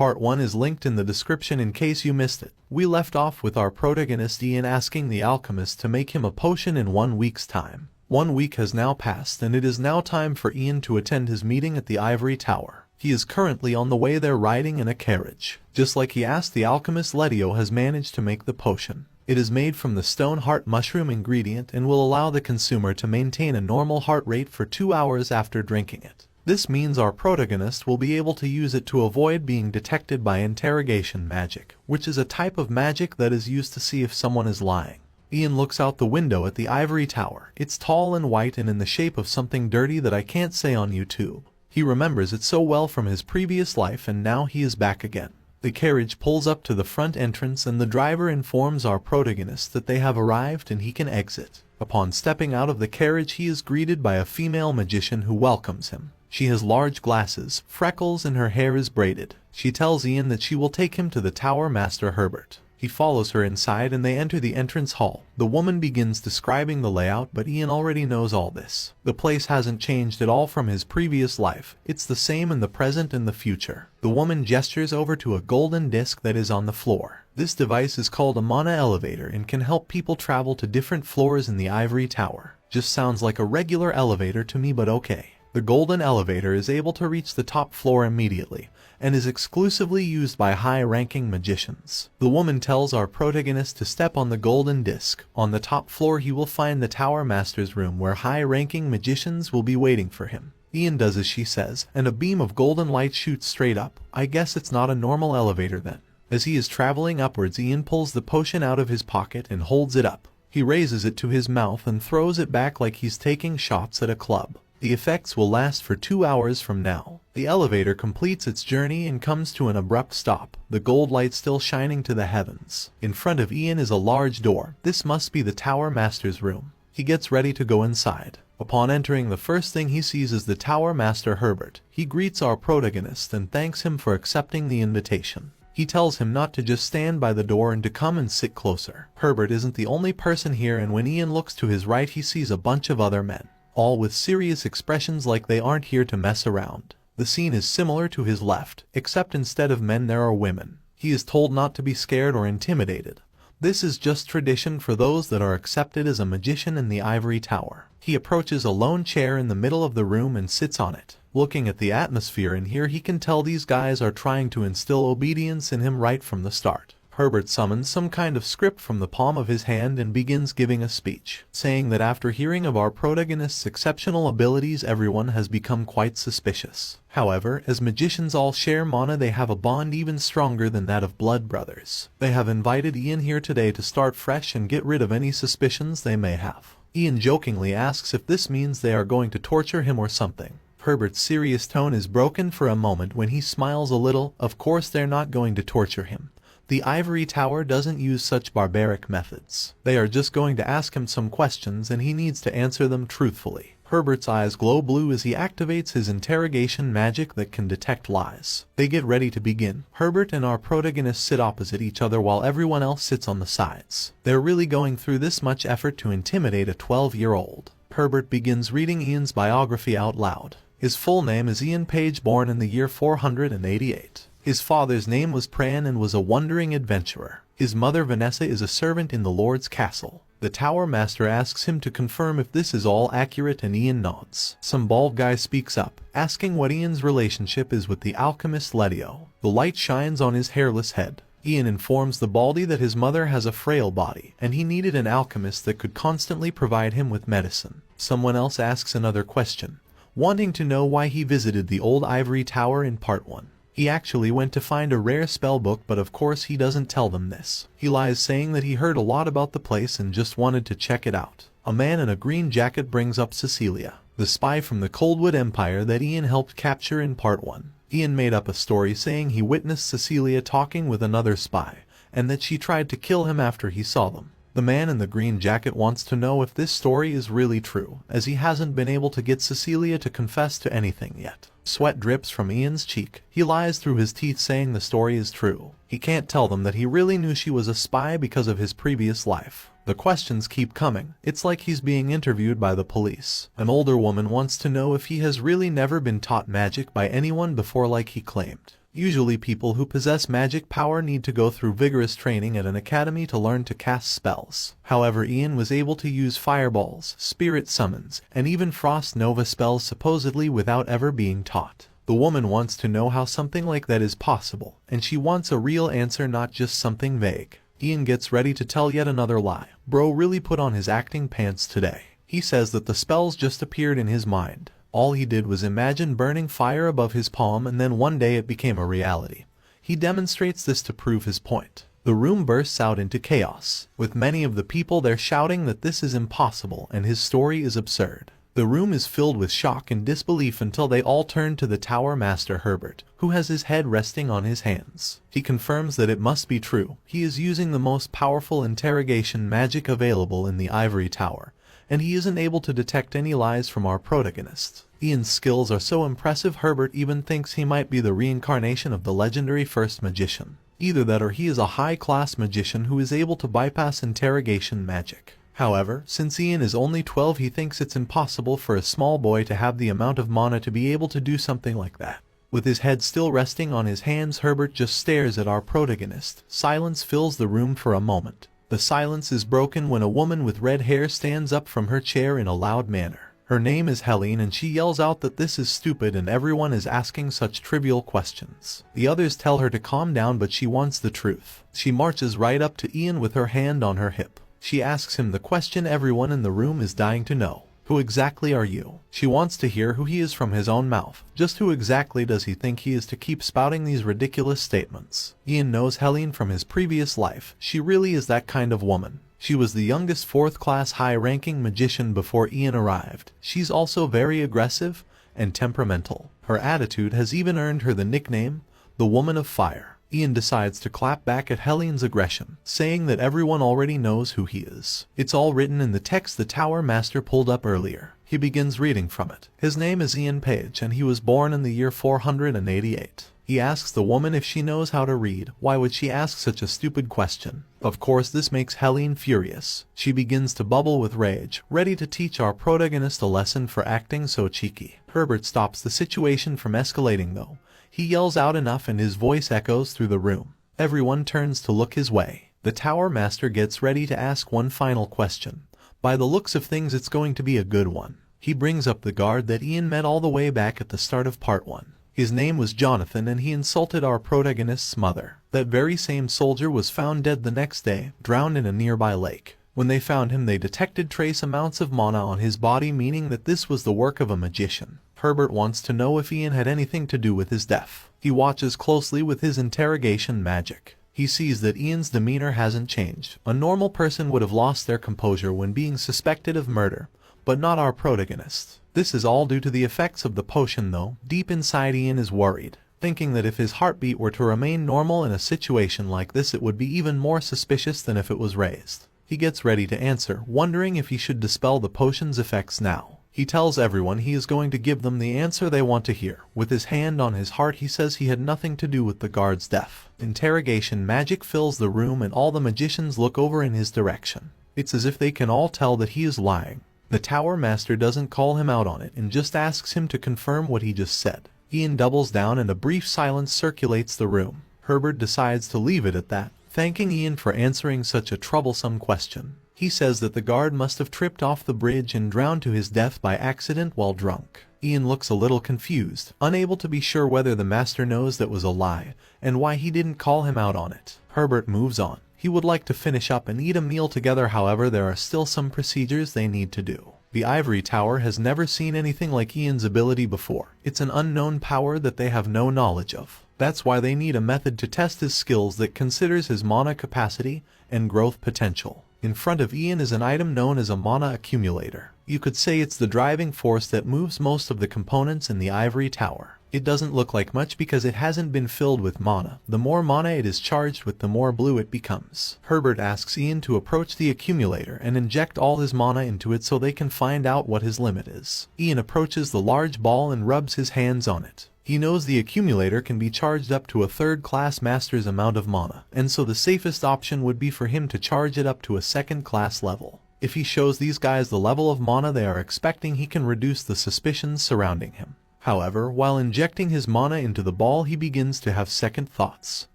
Part 1 is linked in the description in case you missed it. We left off with our protagonist Ian asking the alchemist to make him a potion in 1 week's time. 1 week has now passed and it is now time for Ian to attend his meeting at the Ivory Tower. He is currently on the way there riding in a carriage. Just like he asked, the alchemist Letio has managed to make the potion. It is made from the stone heart mushroom ingredient and will allow the consumer to maintain a normal heart rate for 2 hours after drinking it. This means our protagonist will be able to use it to avoid being detected by interrogation magic, which is a type of magic that is used to see if someone is lying. Ian looks out the window at the Ivory Tower. It's tall and white and in the shape of something dirty that I can't say on YouTube. He remembers it so well from his previous life and now he is back again. The carriage pulls up to the front entrance and the driver informs our protagonist that they have arrived and he can exit. Upon stepping out of the carriage, he is greeted by a female magician who welcomes him. She has large glasses, freckles, and her hair is braided. She tells Ian that she will take him to the Tower Master Herbert. He follows her inside and they enter the entrance hall. The woman begins describing the layout, but Ian already knows all this. The place hasn't changed at all from his previous life. It's the same in the present and the future. The woman gestures over to a golden disc that is on the floor. This device is called a Mana elevator and can help people travel to different floors in the Ivory Tower. Just sounds like a regular elevator to me, but okay. The golden elevator is able to reach the top floor immediately, and is exclusively used by high-ranking magicians. The woman tells our protagonist to step on the golden disc. On the top floor he will find the Tower Master's room where high-ranking magicians will be waiting for him. Ian does as she says, and a beam of golden light shoots straight up. I guess it's not a normal elevator then. As he is traveling upwards, Ian pulls the potion out of his pocket and holds it up. He raises it to his mouth and throws it back like he's taking shots at a club. The effects will last for 2 hours from now. The elevator completes its journey and comes to an abrupt stop, the gold light still shining to the heavens. In front of Ian is a large door. This must be the Tower Master's room. He gets ready to go inside. Upon entering, the first thing he sees is the Tower Master Herbert. He greets our protagonist and thanks him for accepting the invitation. He tells him not to just stand by the door and to come and sit closer. Herbert isn't the only person here, and when Ian looks to his right he sees a bunch of other men, all with serious expressions like they aren't here to mess around. The scene is similar to his left, except instead of men there are women. He is told not to be scared or intimidated. This is just tradition for those that are accepted as a magician in the Ivory Tower. He approaches a lone chair in the middle of the room and sits on it. Looking at the atmosphere in here, he can tell these guys are trying to instill obedience in him right from the start. Herbert summons some kind of script from the palm of his hand and begins giving a speech, saying that after hearing of our protagonist's exceptional abilities, everyone has become quite suspicious. However, as magicians all share mana, they have a bond even stronger than that of blood brothers. They have invited Ian here today to start fresh and get rid of any suspicions they may have. Ian jokingly asks if this means they are going to torture him or something. Herbert's serious tone is broken for a moment when he smiles a little. Of course they're not going to torture him. The Ivory Tower doesn't use such barbaric methods. They are just going to ask him some questions and he needs to answer them truthfully. Herbert's eyes glow blue as he activates his interrogation magic that can detect lies. They get ready to begin. Herbert and our protagonist sit opposite each other while everyone else sits on the sides. They're really going through this much effort to intimidate a 12-year-old. Herbert begins reading Ian's biography out loud. His full name is Ian Page, born in the year 488. His father's name was Pran and was a wandering adventurer. His mother Vanessa is a servant in the Lord's castle. The Tower Master asks him to confirm if this is all accurate and Ian nods. Some bald guy speaks up, asking what Ian's relationship is with the alchemist Letio. The light shines on his hairless head. Ian informs the baldy that his mother has a frail body, and he needed an alchemist that could constantly provide him with medicine. Someone else asks another question, wanting to know why he visited the old Ivory Tower in Part 1. He actually went to find a rare spell book, but of course he doesn't tell them this. He lies, saying that he heard a lot about the place and just wanted to check it out. A man in a green jacket brings up Cecilia, the spy from the Coldwood Empire that Ian helped capture in Part 1. Ian made up a story saying he witnessed Cecilia talking with another spy, and that she tried to kill him after he saw them. The man in the green jacket wants to know if this story is really true, as he hasn't been able to get Cecilia to confess to anything yet. Sweat drips from Ian's cheek. He lies through his teeth, saying the story is true. He can't tell them that he really knew she was a spy because of his previous life. The questions keep coming. It's like he's being interviewed by the police. An older woman wants to know if he has really never been taught magic by anyone before like he claimed. Usually people who possess magic power need to go through vigorous training at an academy to learn to cast spells. However, Ian was able to use fireballs, spirit summons, and even frost nova spells supposedly without ever being taught. The woman wants to know how something like that is possible, and she wants a real answer, not just something vague. Ian gets ready to tell yet another lie. Bro really put on his acting pants today. He says that the spells just appeared in his mind. All he did was imagine burning fire above his palm, and then one day it became a reality. He demonstrates this to prove his point. The room bursts out into chaos, with many of the people there shouting that this is impossible and his story is absurd. The room is filled with shock and disbelief until they all turn to the Tower Master Herbert, who has his head resting on his hands. He confirms that it must be true. He is using the most powerful interrogation magic available in the Ivory Tower, and he isn't able to detect any lies from our protagonist. Ian's skills are so impressive Herbert even thinks he might be the reincarnation of the legendary first magician. Either that or he is a high-class magician who is able to bypass interrogation magic. However, since Ian is only 12, he thinks it's impossible for a small boy to have the amount of mana to be able to do something like that. With his head still resting on his hands, Herbert just stares at our protagonist. Silence fills the room for a moment. The silence is broken when a woman with red hair stands up from her chair in a loud manner. Her name is Helene, and she yells out that this is stupid and everyone is asking such trivial questions. The others tell her to calm down, but she wants the truth. She marches right up to Ian with her hand on her hip. She asks him the question everyone in the room is dying to know. Who exactly are you? She wants to hear who he is from his own mouth. Just who exactly does he think he is to keep spouting these ridiculous statements? Ian knows Helene from his previous life. She really is that kind of woman. She was the youngest fourth-class high-ranking magician before Ian arrived. She's also very aggressive and temperamental. Her attitude has even earned her the nickname, the Woman of Fire. Ian decides to clap back at Helene's aggression, saying that everyone already knows who he is. It's all written in the text the Tower Master pulled up earlier. He begins reading from it. His name is Ian Page, and he was born in the year 488. He asks the woman if she knows how to read. Why would she ask such a stupid question? Of course, this makes Helene furious. She begins to bubble with rage, ready to teach our protagonist a lesson for acting so cheeky. Herbert stops the situation from escalating though. He yells out enough and his voice echoes through the room. Everyone turns to look his way. The Tower Master gets ready to ask one final question. By the looks of things, it's going to be a good one. He brings up the guard that Ian met all the way back at the start of part 1. His name was Jonathan, and he insulted our protagonist's mother. That very same soldier was found dead the next day, drowned in a nearby lake. When they found him, they detected trace amounts of mana on his body, meaning that this was the work of a magician. Herbert wants to know if Ian had anything to do with his death. He watches closely with his interrogation magic. He sees that Ian's demeanor hasn't changed. A normal person would have lost their composure when being suspected of murder, but not our protagonist. This is all due to the effects of the potion though. Deep inside, Ian is worried, thinking that if his heartbeat were to remain normal in a situation like this, it would be even more suspicious than if it was raised. He gets ready to answer, wondering if he should dispel the potion's effects now. He tells everyone he is going to give them the answer they want to hear. With his hand on his heart, he says he had nothing to do with the guard's death. Interrogation magic fills the room, and all the magicians look over in his direction. It's as if they can all tell that he is lying. The Tower Master doesn't call him out on it and just asks him to confirm what he just said. Ian doubles down and a brief silence circulates the room. Herbert decides to leave it at that, thanking Ian for answering such a troublesome question. He says that the guard must have tripped off the bridge and drowned to his death by accident while drunk. Ian looks a little confused, unable to be sure whether the master knows that was a lie, and why he didn't call him out on it. Herbert moves on. He would like to finish up and eat a meal together, however there are still some procedures they need to do. The Ivory Tower has never seen anything like Ian's ability before. It's an unknown power that they have no knowledge of. That's why they need a method to test his skills that considers his mana capacity and growth potential. In front of Ian is an item known as a mana accumulator. You could say it's the driving force that moves most of the components in the Ivory Tower. It doesn't look like much because it hasn't been filled with mana. The more mana it is charged with, the more blue it becomes. Herbert asks Ian to approach the accumulator and inject all his mana into it so they can find out what his limit is. Ian approaches the large ball and rubs his hands on it. He knows the accumulator can be charged up to a third-class master's amount of mana, and so the safest option would be for him to charge it up to a second-class level. If he shows these guys the level of mana they are expecting, he can reduce the suspicions surrounding him. However, while injecting his mana into the ball, he begins to have second thoughts.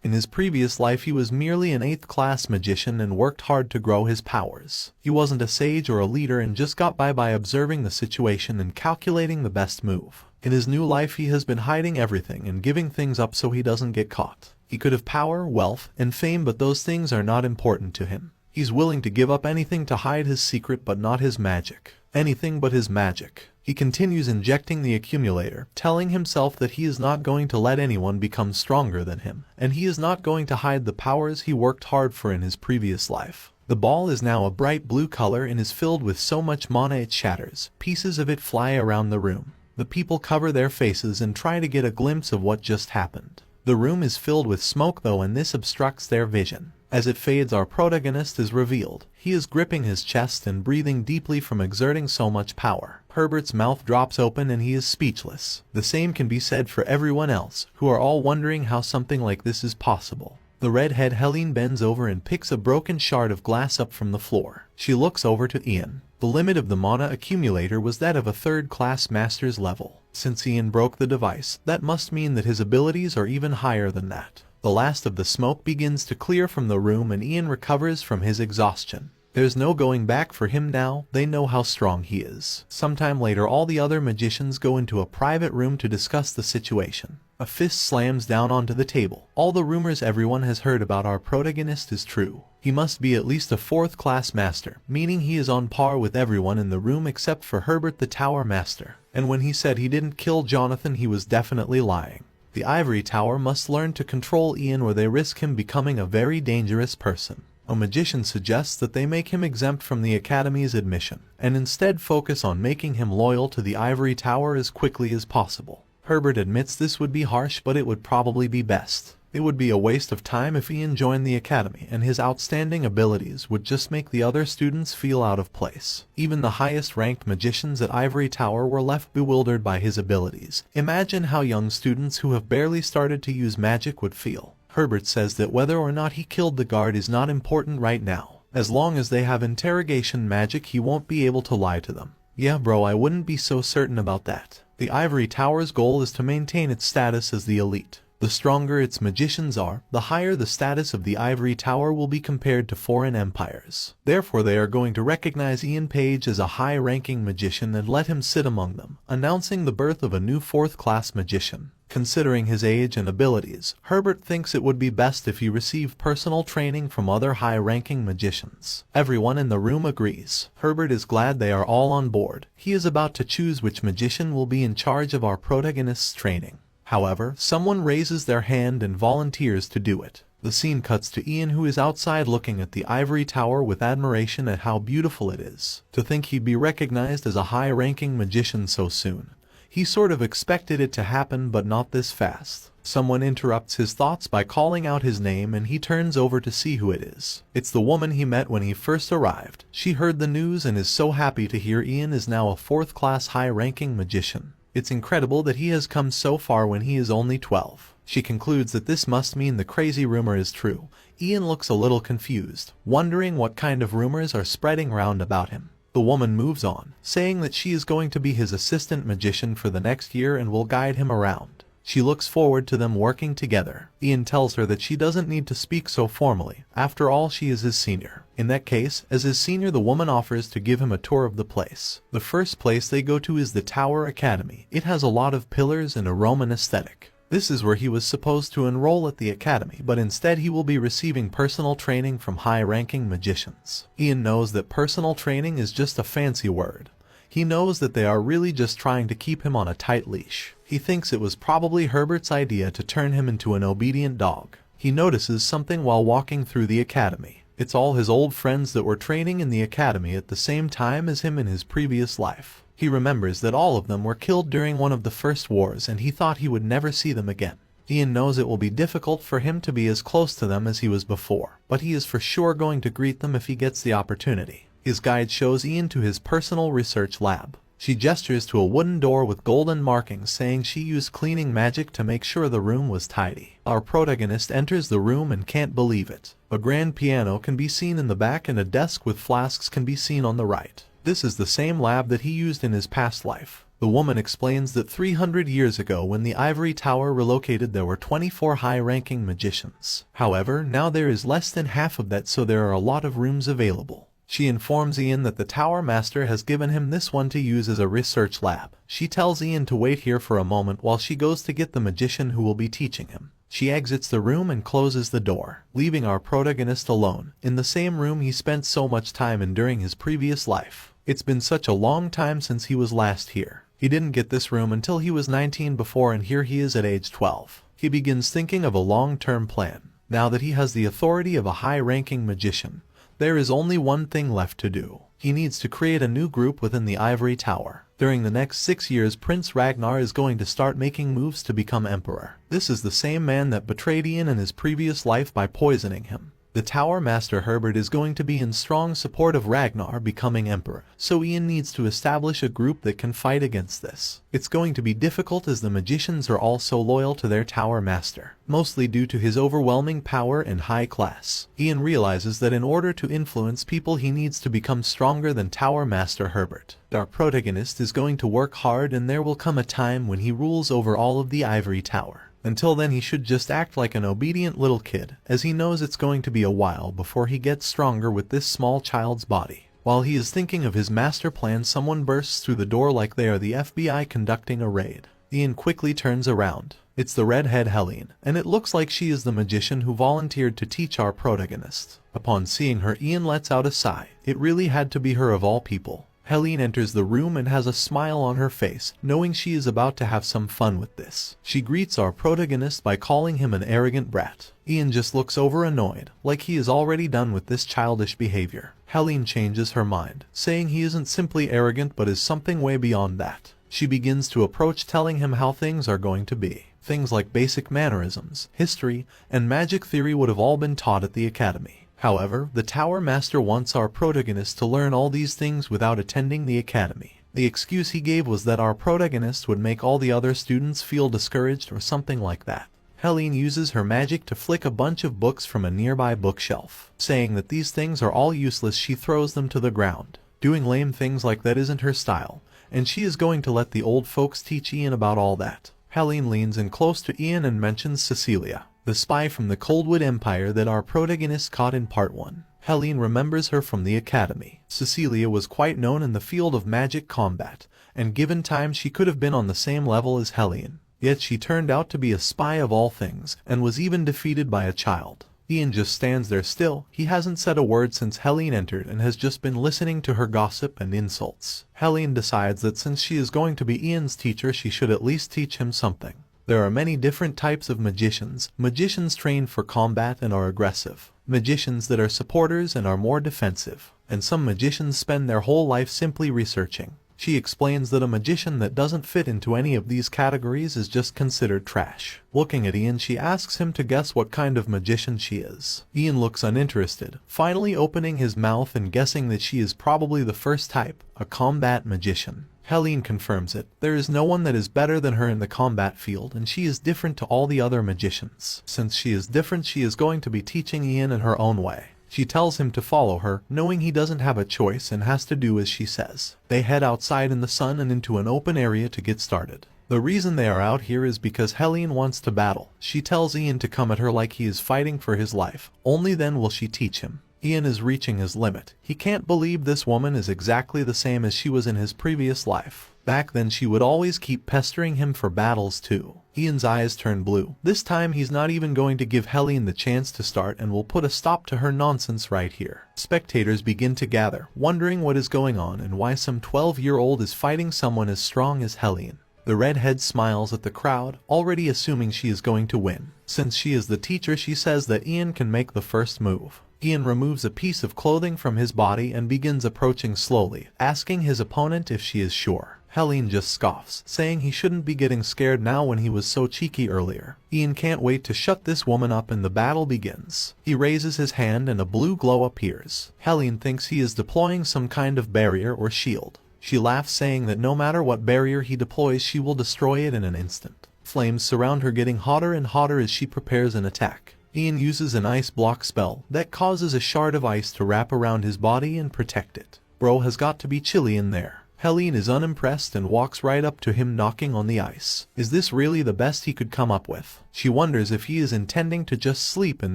In his previous life he was merely an 8th class magician and worked hard to grow his powers. He wasn't a sage or a leader and just got by observing the situation and calculating the best move. In his new life he has been hiding everything and giving things up so he doesn't get caught. He could have power, wealth, and fame, but those things are not important to him. He's willing to give up anything to hide his secret, but not his magic. Anything but his magic. He continues injecting the accumulator, telling himself that he is not going to let anyone become stronger than him, and he is not going to hide the powers he worked hard for in his previous life. The ball is now a bright blue color and is filled with so much mana it shatters. Pieces of it fly around the room. The people cover their faces and try to get a glimpse of what just happened. The room is filled with smoke though, and this obstructs their vision. As it fades, our protagonist is revealed. He is gripping his chest and breathing deeply from exerting so much power. Herbert's mouth drops open and he is speechless. The same can be said for everyone else, who are all wondering how something like this is possible. The redhead Helene bends over and picks a broken shard of glass up from the floor. She looks over to Ian. The limit of the mana accumulator was that of a 3rd class master's level. Since Ian broke the device, that must mean that his abilities are even higher than that. The last of the smoke begins to clear from the room and Ian recovers from his exhaustion. There's no going back for him now. They know how strong he is. Sometime later, all the other magicians go into a private room to discuss the situation. A fist slams down onto the table. All the rumors everyone has heard about our protagonist is true. He must be at least a 4th class master, meaning he is on par with everyone in the room except for Herbert the Tower Master. And when he said he didn't kill Jonathan, he was definitely lying. The Ivory Tower must learn to control Ian or they risk him becoming a very dangerous person. A magician suggests that they make him exempt from the Academy's admission, and instead focus on making him loyal to the Ivory Tower as quickly as possible. Herbert admits this would be harsh, but it would probably be best. It would be a waste of time if Ian joined the Academy, and his outstanding abilities would just make the other students feel out of place. Even the highest-ranked magicians at Ivory Tower were left bewildered by his abilities. Imagine how young students who have barely started to use magic would feel. Herbert says that whether or not he killed the guard is not important right now. As long as they have interrogation magic, he won't be able to lie to them. Yeah bro, I wouldn't be so certain about that. The Ivory Tower's goal is to maintain its status as the elite. The stronger its magicians are, the higher the status of the Ivory Tower will be compared to foreign empires. Therefore they are going to recognize Ian Page as a high-ranking magician and let him sit among them, announcing the birth of a new 4th class magician. Considering his age and abilities, Herbert thinks it would be best if he received personal training from other high-ranking magicians. Everyone in the room agrees. Herbert is glad they are all on board. He is about to choose which magician will be in charge of our protagonist's training. However, someone raises their hand and volunteers to do it. The scene cuts to Ian, who is outside looking at the Ivory Tower with admiration at how beautiful it is. To think he'd be recognized as a high-ranking magician so soon. He sort of expected it to happen, but not this fast. Someone interrupts his thoughts by calling out his name and he turns over to see who it is. It's the woman he met when he first arrived. She heard the news and is so happy to hear Ian is now a 4th class high-ranking magician. It's incredible that he has come so far when he is only 12. She concludes that this must mean the crazy rumor is true. Ian looks a little confused, wondering what kind of rumors are spreading round about him. The woman moves on, saying that she is going to be his assistant magician for the next year and will guide him around. She looks forward to them working together. Ian tells her that she doesn't need to speak so formally. After all, she is his senior. In that case, as his senior, the woman offers to give him a tour of the place. The first place they go to is the Tower Academy. It has a lot of pillars and a Roman aesthetic. This is where he was supposed to enroll at the academy, but instead he will be receiving personal training from high-ranking magicians. Ian knows that personal training is just a fancy word. He knows that they are really just trying to keep him on a tight leash. He thinks it was probably Herbert's idea to turn him into an obedient dog. He notices something while walking through the academy. It's all his old friends that were training in the academy at the same time as him in his previous life. He remembers that all of them were killed during one of the first wars and he thought he would never see them again. Ian knows it will be difficult for him to be as close to them as he was before, but he is for sure going to greet them if he gets the opportunity. His guide shows Ian to his personal research lab. She gestures to a wooden door with golden markings, saying she used cleaning magic to make sure the room was tidy. Our protagonist enters the room and can't believe it. A grand piano can be seen in the back and a desk with flasks can be seen on the right. This is the same lab that he used in his past life. The woman explains that 300 years ago when the ivory tower relocated there were 24 high-ranking magicians. However, now there is less than half of that, so there are a lot of rooms available. She informs Ian that the Tower Master has given him this one to use as a research lab. She tells Ian to wait here for a moment while she goes to get the magician who will be teaching him. She exits the room and closes the door, leaving our protagonist alone, in the same room he spent so much time in during his previous life. It's been such a long time since he was last here. He didn't get this room until he was 19 before, and here he is at age 12. He begins thinking of a long-term plan. Now that he has the authority of a high-ranking magician, there is only one thing left to do. He needs to create a new group within the Ivory Tower. During the next 6 years, Prince Ragnar is going to start making moves to become emperor. This is the same man that betrayed Ian in his previous life by poisoning him. The Tower Master Herbert is going to be in strong support of Ragnar becoming emperor, so Ian needs to establish a group that can fight against this. It's going to be difficult as the magicians are all so loyal to their Tower Master, mostly due to his overwhelming power and high class. Ian realizes that in order to influence people he needs to become stronger than Tower Master Herbert. Our protagonist is going to work hard, and there will come a time when he rules over all of the Ivory Tower. Until then he should just act like an obedient little kid, as he knows it's going to be a while before he gets stronger with this small child's body. While he is thinking of his master plan, someone bursts through the door like they are the FBI conducting a raid. Ian quickly turns around. It's the redhead Helene, and it looks like she is the magician who volunteered to teach our protagonist. Upon seeing her, Ian lets out a sigh. It really had to be her of all people. Helene enters the room and has a smile on her face, knowing she is about to have some fun with this. She greets our protagonist by calling him an arrogant brat. Ian just looks over annoyed, like he is already done with this childish behavior. Helene changes her mind, saying he isn't simply arrogant but is something way beyond that. She begins to approach, telling him how things are going to be. Things like basic mannerisms, history, and magic theory would have all been taught at the academy. However, the Tower Master wants our protagonist to learn all these things without attending the academy. The excuse he gave was that our protagonist would make all the other students feel discouraged or something like that. Helene uses her magic to flick a bunch of books from a nearby bookshelf. Saying that these things are all useless, she throws them to the ground. Doing lame things like that isn't her style, and she is going to let the old folks teach Ian about all that. Helene leans in close to Ian and mentions Cecilia, the spy from the Coldwood Empire that our protagonist caught in part 1. Helene remembers her from the academy. Cecilia was quite known in the field of magic combat, and given time she could have been on the same level as Helene. Yet she turned out to be a spy of all things, and was even defeated by a child. Ian just stands there still. He hasn't said a word since Helene entered and has just been listening to her gossip and insults. Helene decides that since she is going to be Ian's teacher, she should at least teach him something. There are many different types of magicians. Magicians trained for combat and are aggressive. Magicians that are supporters and are more defensive. And some magicians spend their whole life simply researching. She explains that a magician that doesn't fit into any of these categories is just considered trash. Looking at Ian, she asks him to guess what kind of magician she is. Ian looks uninterested, finally opening his mouth and guessing that she is probably the first type, a combat magician. Helene confirms it. There is no one that is better than her in the combat field, and she is different to all the other magicians. Since she is different, she is going to be teaching Ian in her own way. She tells him to follow her, knowing he doesn't have a choice and has to do as she says. They head outside in the sun and into an open area to get started. The reason they are out here is because Helene wants to battle. She tells Ian to come at her like he is fighting for his life. Only then will she teach him. Ian is reaching his limit. He can't believe this woman is exactly the same as she was in his previous life. Back then she would always keep pestering him for battles too. Ian's eyes turn blue. This time he's not even going to give Helene the chance to start and will put a stop to her nonsense right here. Spectators begin to gather, wondering what is going on and why some 12-year-old is fighting someone as strong as Helene. The redhead smiles at the crowd, already assuming she is going to win. Since she is the teacher, she says that Ian can make the first move. Ian removes a piece of clothing from his body and begins approaching slowly, asking his opponent if she is sure. Helene just scoffs, saying he shouldn't be getting scared now when he was so cheeky earlier. Ian can't wait to shut this woman up and the battle begins. He raises his hand and a blue glow appears. Helene thinks he is deploying some kind of barrier or shield. She laughs, saying that no matter what barrier he deploys, she will destroy it in an instant. Flames surround her, getting hotter and hotter as she prepares an attack. Ian uses an ice block spell that causes a shard of ice to wrap around his body and protect it. Bro has got to be chilly in there. Helene is unimpressed and walks right up to him, knocking on the ice. Is this really the best he could come up with? She wonders if he is intending to just sleep in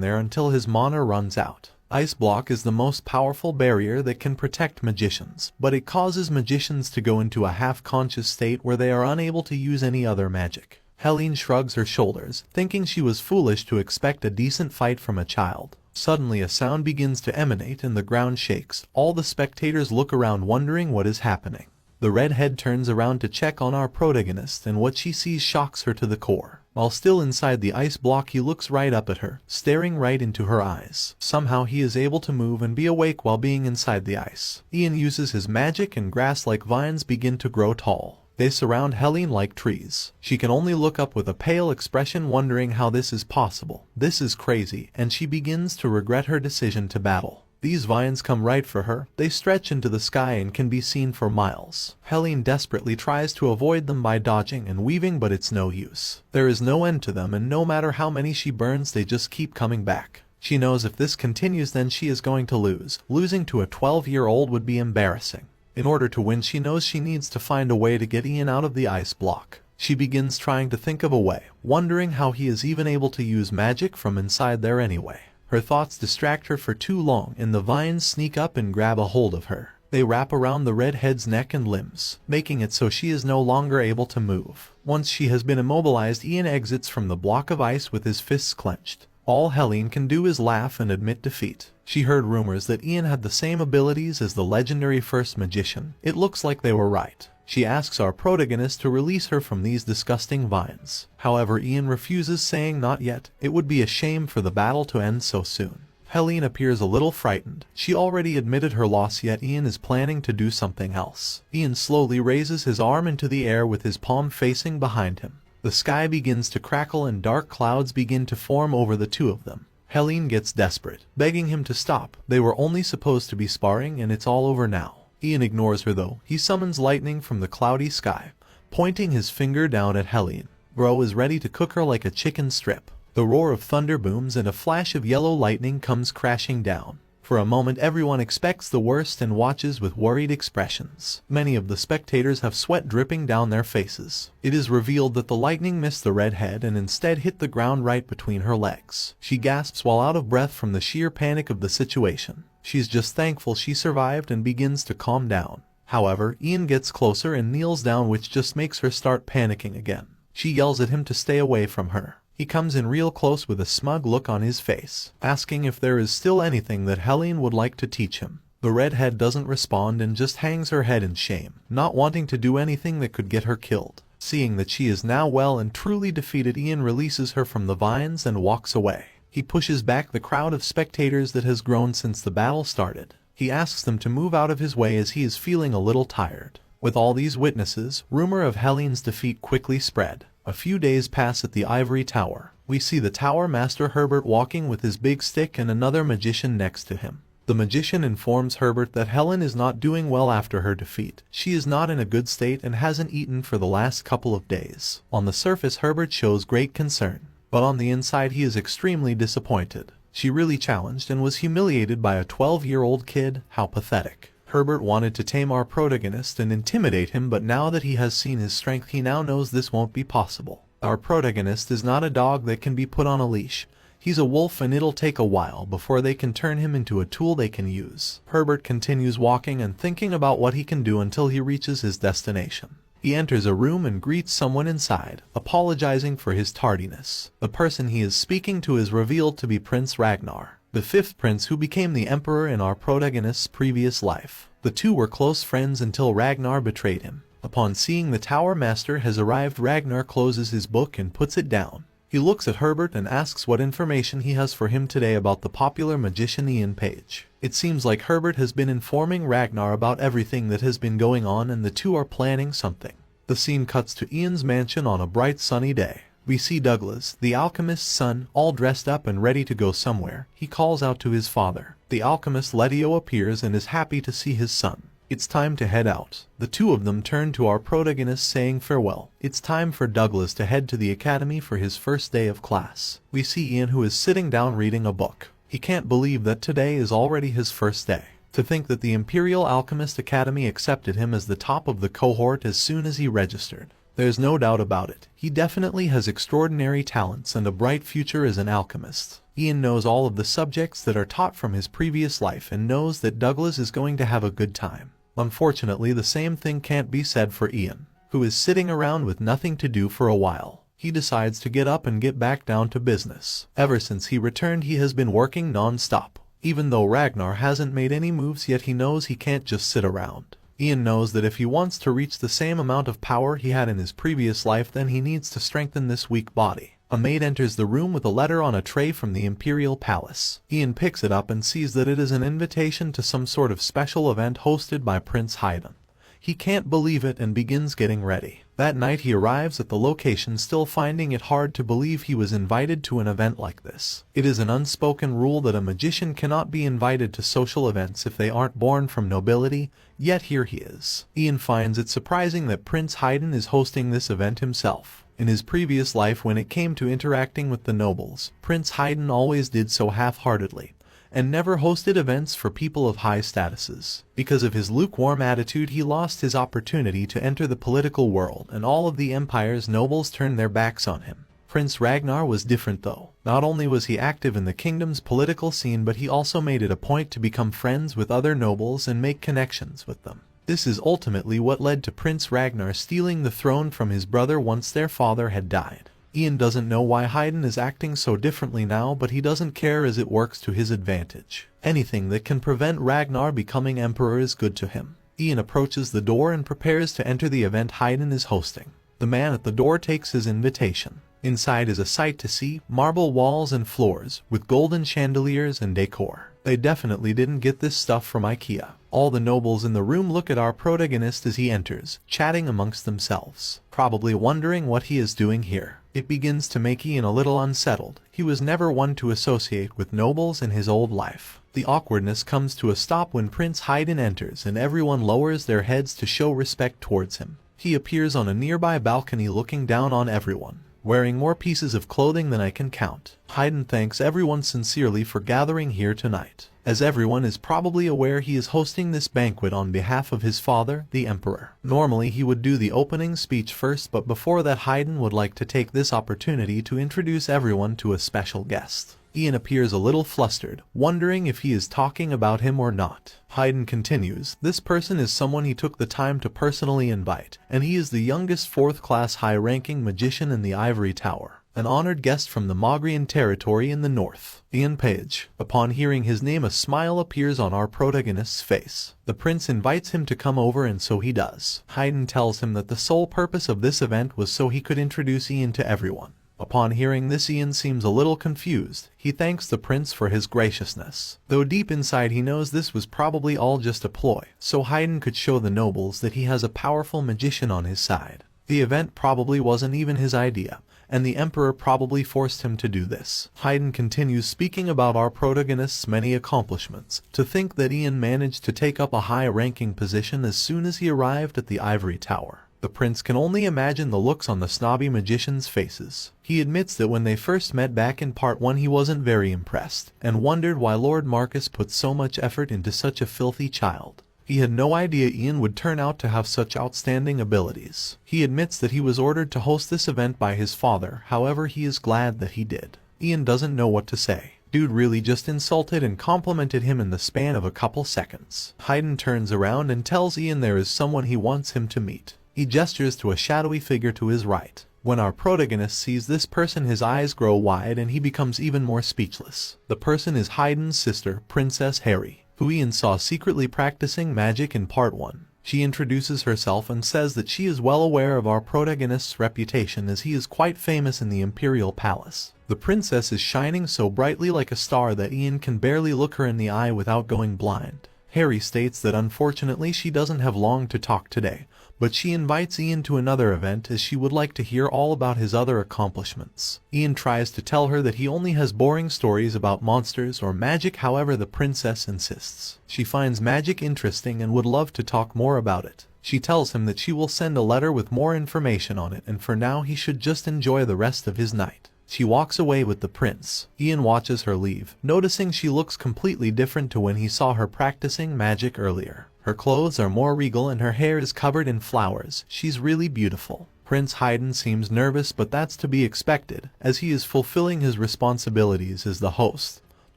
there until his mana runs out. Ice block is the most powerful barrier that can protect magicians, but it causes magicians to go into a half-conscious state where they are unable to use any other magic. Helene shrugs her shoulders, thinking she was foolish to expect a decent fight from a child. Suddenly a sound begins to emanate and the ground shakes. All the spectators look around wondering what is happening. The redhead turns around to check on our protagonist, and what she sees shocks her to the core. While still inside the ice block, he looks right up at her, staring right into her eyes. Somehow he is able to move and be awake while being inside the ice. Ian uses his magic and grass-like vines begin to grow tall. They surround Helene like trees. She can only look up with a pale expression, wondering how this is possible. This is crazy, and she begins to regret her decision to battle. These vines come right for her. They stretch into the sky and can be seen for miles. Helene desperately tries to avoid them by dodging and weaving, but it's no use. There is no end to them, and no matter how many she burns, they just keep coming back. She knows if this continues, then she is going to lose. Losing to a 12-year-old would be embarrassing. In order to win, she knows she needs to find a way to get Ian out of the ice block. She begins trying to think of a way, wondering how he is even able to use magic from inside there anyway. Her thoughts distract her for too long, and the vines sneak up and grab a hold of her. They wrap around the redhead's neck and limbs, making it so she is no longer able to move. Once she has been immobilized, Ian exits from the block of ice with his fists clenched. All Helene can do is laugh and admit defeat. She heard rumors that Ian had the same abilities as the legendary first magician. It looks like they were right. She asks our protagonist to release her from these disgusting vines. However, Ian refuses, saying not yet. It would be a shame for the battle to end so soon. Helene appears a little frightened. She already admitted her loss, yet Ian is planning to do something else. Ian slowly raises his arm into the air with his palm facing behind him. The sky begins to crackle and dark clouds begin to form over the two of them. Helene gets desperate, begging him to stop. They were only supposed to be sparring, and it's all over now. Ian ignores her though. He summons lightning from the cloudy sky, pointing his finger down at Helene. Bro is ready to cook her like a chicken strip. The roar of thunder booms and a flash of yellow lightning comes crashing down. For a moment everyone expects the worst and watches with worried expressions. Many of the spectators have sweat dripping down their faces. It is revealed that the lightning missed the redhead and instead hit the ground right between her legs. She gasps while out of breath from the sheer panic of the situation. She's just thankful she survived and begins to calm down. However, Ian gets closer and kneels down, which just makes her start panicking again. She yells at him to stay away from her. He comes in real close with a smug look on his face, asking if there is still anything that Helene would like to teach him. The redhead doesn't respond and just hangs her head in shame, not wanting to do anything that could get her killed. Seeing that she is now well and truly defeated, Ian releases her from the vines and walks away. He pushes back the crowd of spectators that has grown since the battle started. He asks them to move out of his way as he is feeling a little tired. With all these witnesses, rumor of Helene's defeat quickly spread. A few days pass at the ivory tower. We see the tower master Herbert walking with his big stick and another magician next to him. The magician informs Herbert that Helen is not doing well after her defeat. She is not in a good state and hasn't eaten for the last couple of days. On the surface, Herbert shows great concern, but on the inside he is extremely disappointed. She really challenged and was humiliated by a 12-year-old kid. How pathetic. Herbert wanted to tame our protagonist and intimidate him, but now that he has seen his strength, he now knows this won't be possible. Our protagonist is not a dog that can be put on a leash. He's a wolf, and it'll take a while before they can turn him into a tool they can use. Herbert continues walking and thinking about what he can do until he reaches his destination. He enters a room and greets someone inside, apologizing for his tardiness. The person he is speaking to is revealed to be Prince Ragnar, the fifth prince who became the emperor in our protagonist's previous life. The two were close friends until Ragnar betrayed him. Upon seeing the tower master has arrived, Ragnar closes his book and puts it down. He looks at Herbert and asks what information he has for him today about the popular magician Ian Page. It seems like Herbert has been informing Ragnar about everything that has been going on, and the two are planning something. The scene cuts to Ian's mansion on a bright sunny day. We see Douglas, the alchemist's son, all dressed up and ready to go somewhere. He calls out to his father. The alchemist Letio appears and is happy to see his son. It's time to head out. The two of them turn to our protagonist, saying farewell. It's time for Douglas to head to the academy for his first day of class. We see Ian, who is sitting down reading a book. He can't believe that today is already his first day. To think that the Imperial Alchemist Academy accepted him as the top of the cohort as soon as he registered. There's no doubt about it. He definitely has extraordinary talents and a bright future as an alchemist. Ian knows all of the subjects that are taught from his previous life and knows that Douglas is going to have a good time. Unfortunately, the same thing can't be said for Ian, who is sitting around with nothing to do for a while. He decides to get up and get back down to business. Ever since he returned, he has been working non-stop. Even though Ragnar hasn't made any moves yet, he knows he can't just sit around. Ian knows that if he wants to reach the same amount of power he had in his previous life, then he needs to strengthen this weak body. A maid enters the room with a letter on a tray from the Imperial Palace. Ian picks it up and sees that it is an invitation to some sort of special event hosted by Prince Haydn. He can't believe it and begins getting ready. That night he arrives at the location, still finding it hard to believe he was invited to an event like this. It is an unspoken rule that a magician cannot be invited to social events if they aren't born from nobility, yet here he is. Ian finds it surprising that Prince Haydn is hosting this event himself. In his previous life, when it came to interacting with the nobles, Prince Haydn always did so half-heartedly, and never hosted events for people of high statuses. Because of his lukewarm attitude, he lost his opportunity to enter the political world, and all of the empire's nobles turned their backs on him. Prince Ragnar was different though. Not only was he active in the kingdom's political scene, but he also made it a point to become friends with other nobles and make connections with them. This is ultimately what led to Prince Ragnar stealing the throne from his brother once their father had died. Ian doesn't know why Haydn is acting so differently now, but he doesn't care as it works to his advantage. Anything that can prevent Ragnar becoming emperor is good to him. Ian approaches the door and prepares to enter the event Haydn is hosting. The man at the door takes his invitation. Inside is a sight to see, marble walls and floors, with golden chandeliers and decor. They definitely didn't get this stuff from IKEA. All the nobles in the room look at our protagonist as he enters, chatting amongst themselves, probably wondering what he is doing here. It begins to make Ian a little unsettled. He was never one to associate with nobles in his old life. The awkwardness comes to a stop when Prince Haydn enters and everyone lowers their heads to show respect towards him. He appears on a nearby balcony looking down on everyone, wearing more pieces of clothing than I can count. Haydn thanks everyone sincerely for gathering here tonight. As everyone is probably aware, he is hosting this banquet on behalf of his father, the Emperor. Normally he would do the opening speech first, but before that Haydn would like to take this opportunity to introduce everyone to a special guest. Ian appears a little flustered, wondering if he is talking about him or not. Haydn continues, this person is someone he took the time to personally invite, and he is the youngest fourth-class high-ranking magician in the Ivory Tower, an honored guest from the Mogrian territory in the north. Ian Page. Upon hearing his name, a smile appears on our protagonist's face. The prince invites him to come over, and so he does. Haydn tells him that the sole purpose of this event was so he could introduce Ian to everyone. Upon hearing this, Ian seems a little confused. He thanks the prince for his graciousness, though deep inside he knows this was probably all just a ploy, so Haydn could show the nobles that he has a powerful magician on his side. The event probably wasn't even his idea, and the emperor probably forced him to do this. Haydn continues speaking about our protagonist's many accomplishments. To think that Ian managed to take up a high-ranking position as soon as he arrived at the Ivory Tower. The prince can only imagine the looks on the snobby magicians' faces. He admits that when they first met back in part 1 he wasn't very impressed, and wondered why Lord Marcus put so much effort into such a filthy child. He had no idea Ian would turn out to have such outstanding abilities. He admits that he was ordered to host this event by his father, however he is glad that he did. Ian doesn't know what to say. Dude really just insulted and complimented him in the span of a couple seconds. Haydn turns around and tells Ian there is someone he wants him to meet. He gestures to a shadowy figure to his right. When our protagonist sees this person, his eyes grow wide and he becomes even more speechless. The person is Haydn's sister, Princess Harry, who Ian saw secretly practicing magic in part 1. She introduces herself and says that she is well aware of our protagonist's reputation, as he is quite famous in the Imperial Palace. The princess is shining so brightly like a star that Ian can barely look her in the eye without going blind. Harry states that unfortunately she doesn't have long to talk today, but she invites Ian to another event as she would like to hear all about his other accomplishments. Ian tries to tell her that he only has boring stories about monsters or magic, however the princess insists. She finds magic interesting and would love to talk more about it. She tells him that she will send a letter with more information on it, and for now he should just enjoy the rest of his night. She walks away with the prince. Ian watches her leave, noticing she looks completely different to when he saw her practicing magic earlier. Her clothes are more regal and her hair is covered in flowers. She's really beautiful. Prince Haydn seems nervous, but that's to be expected, as he is fulfilling his responsibilities as the host,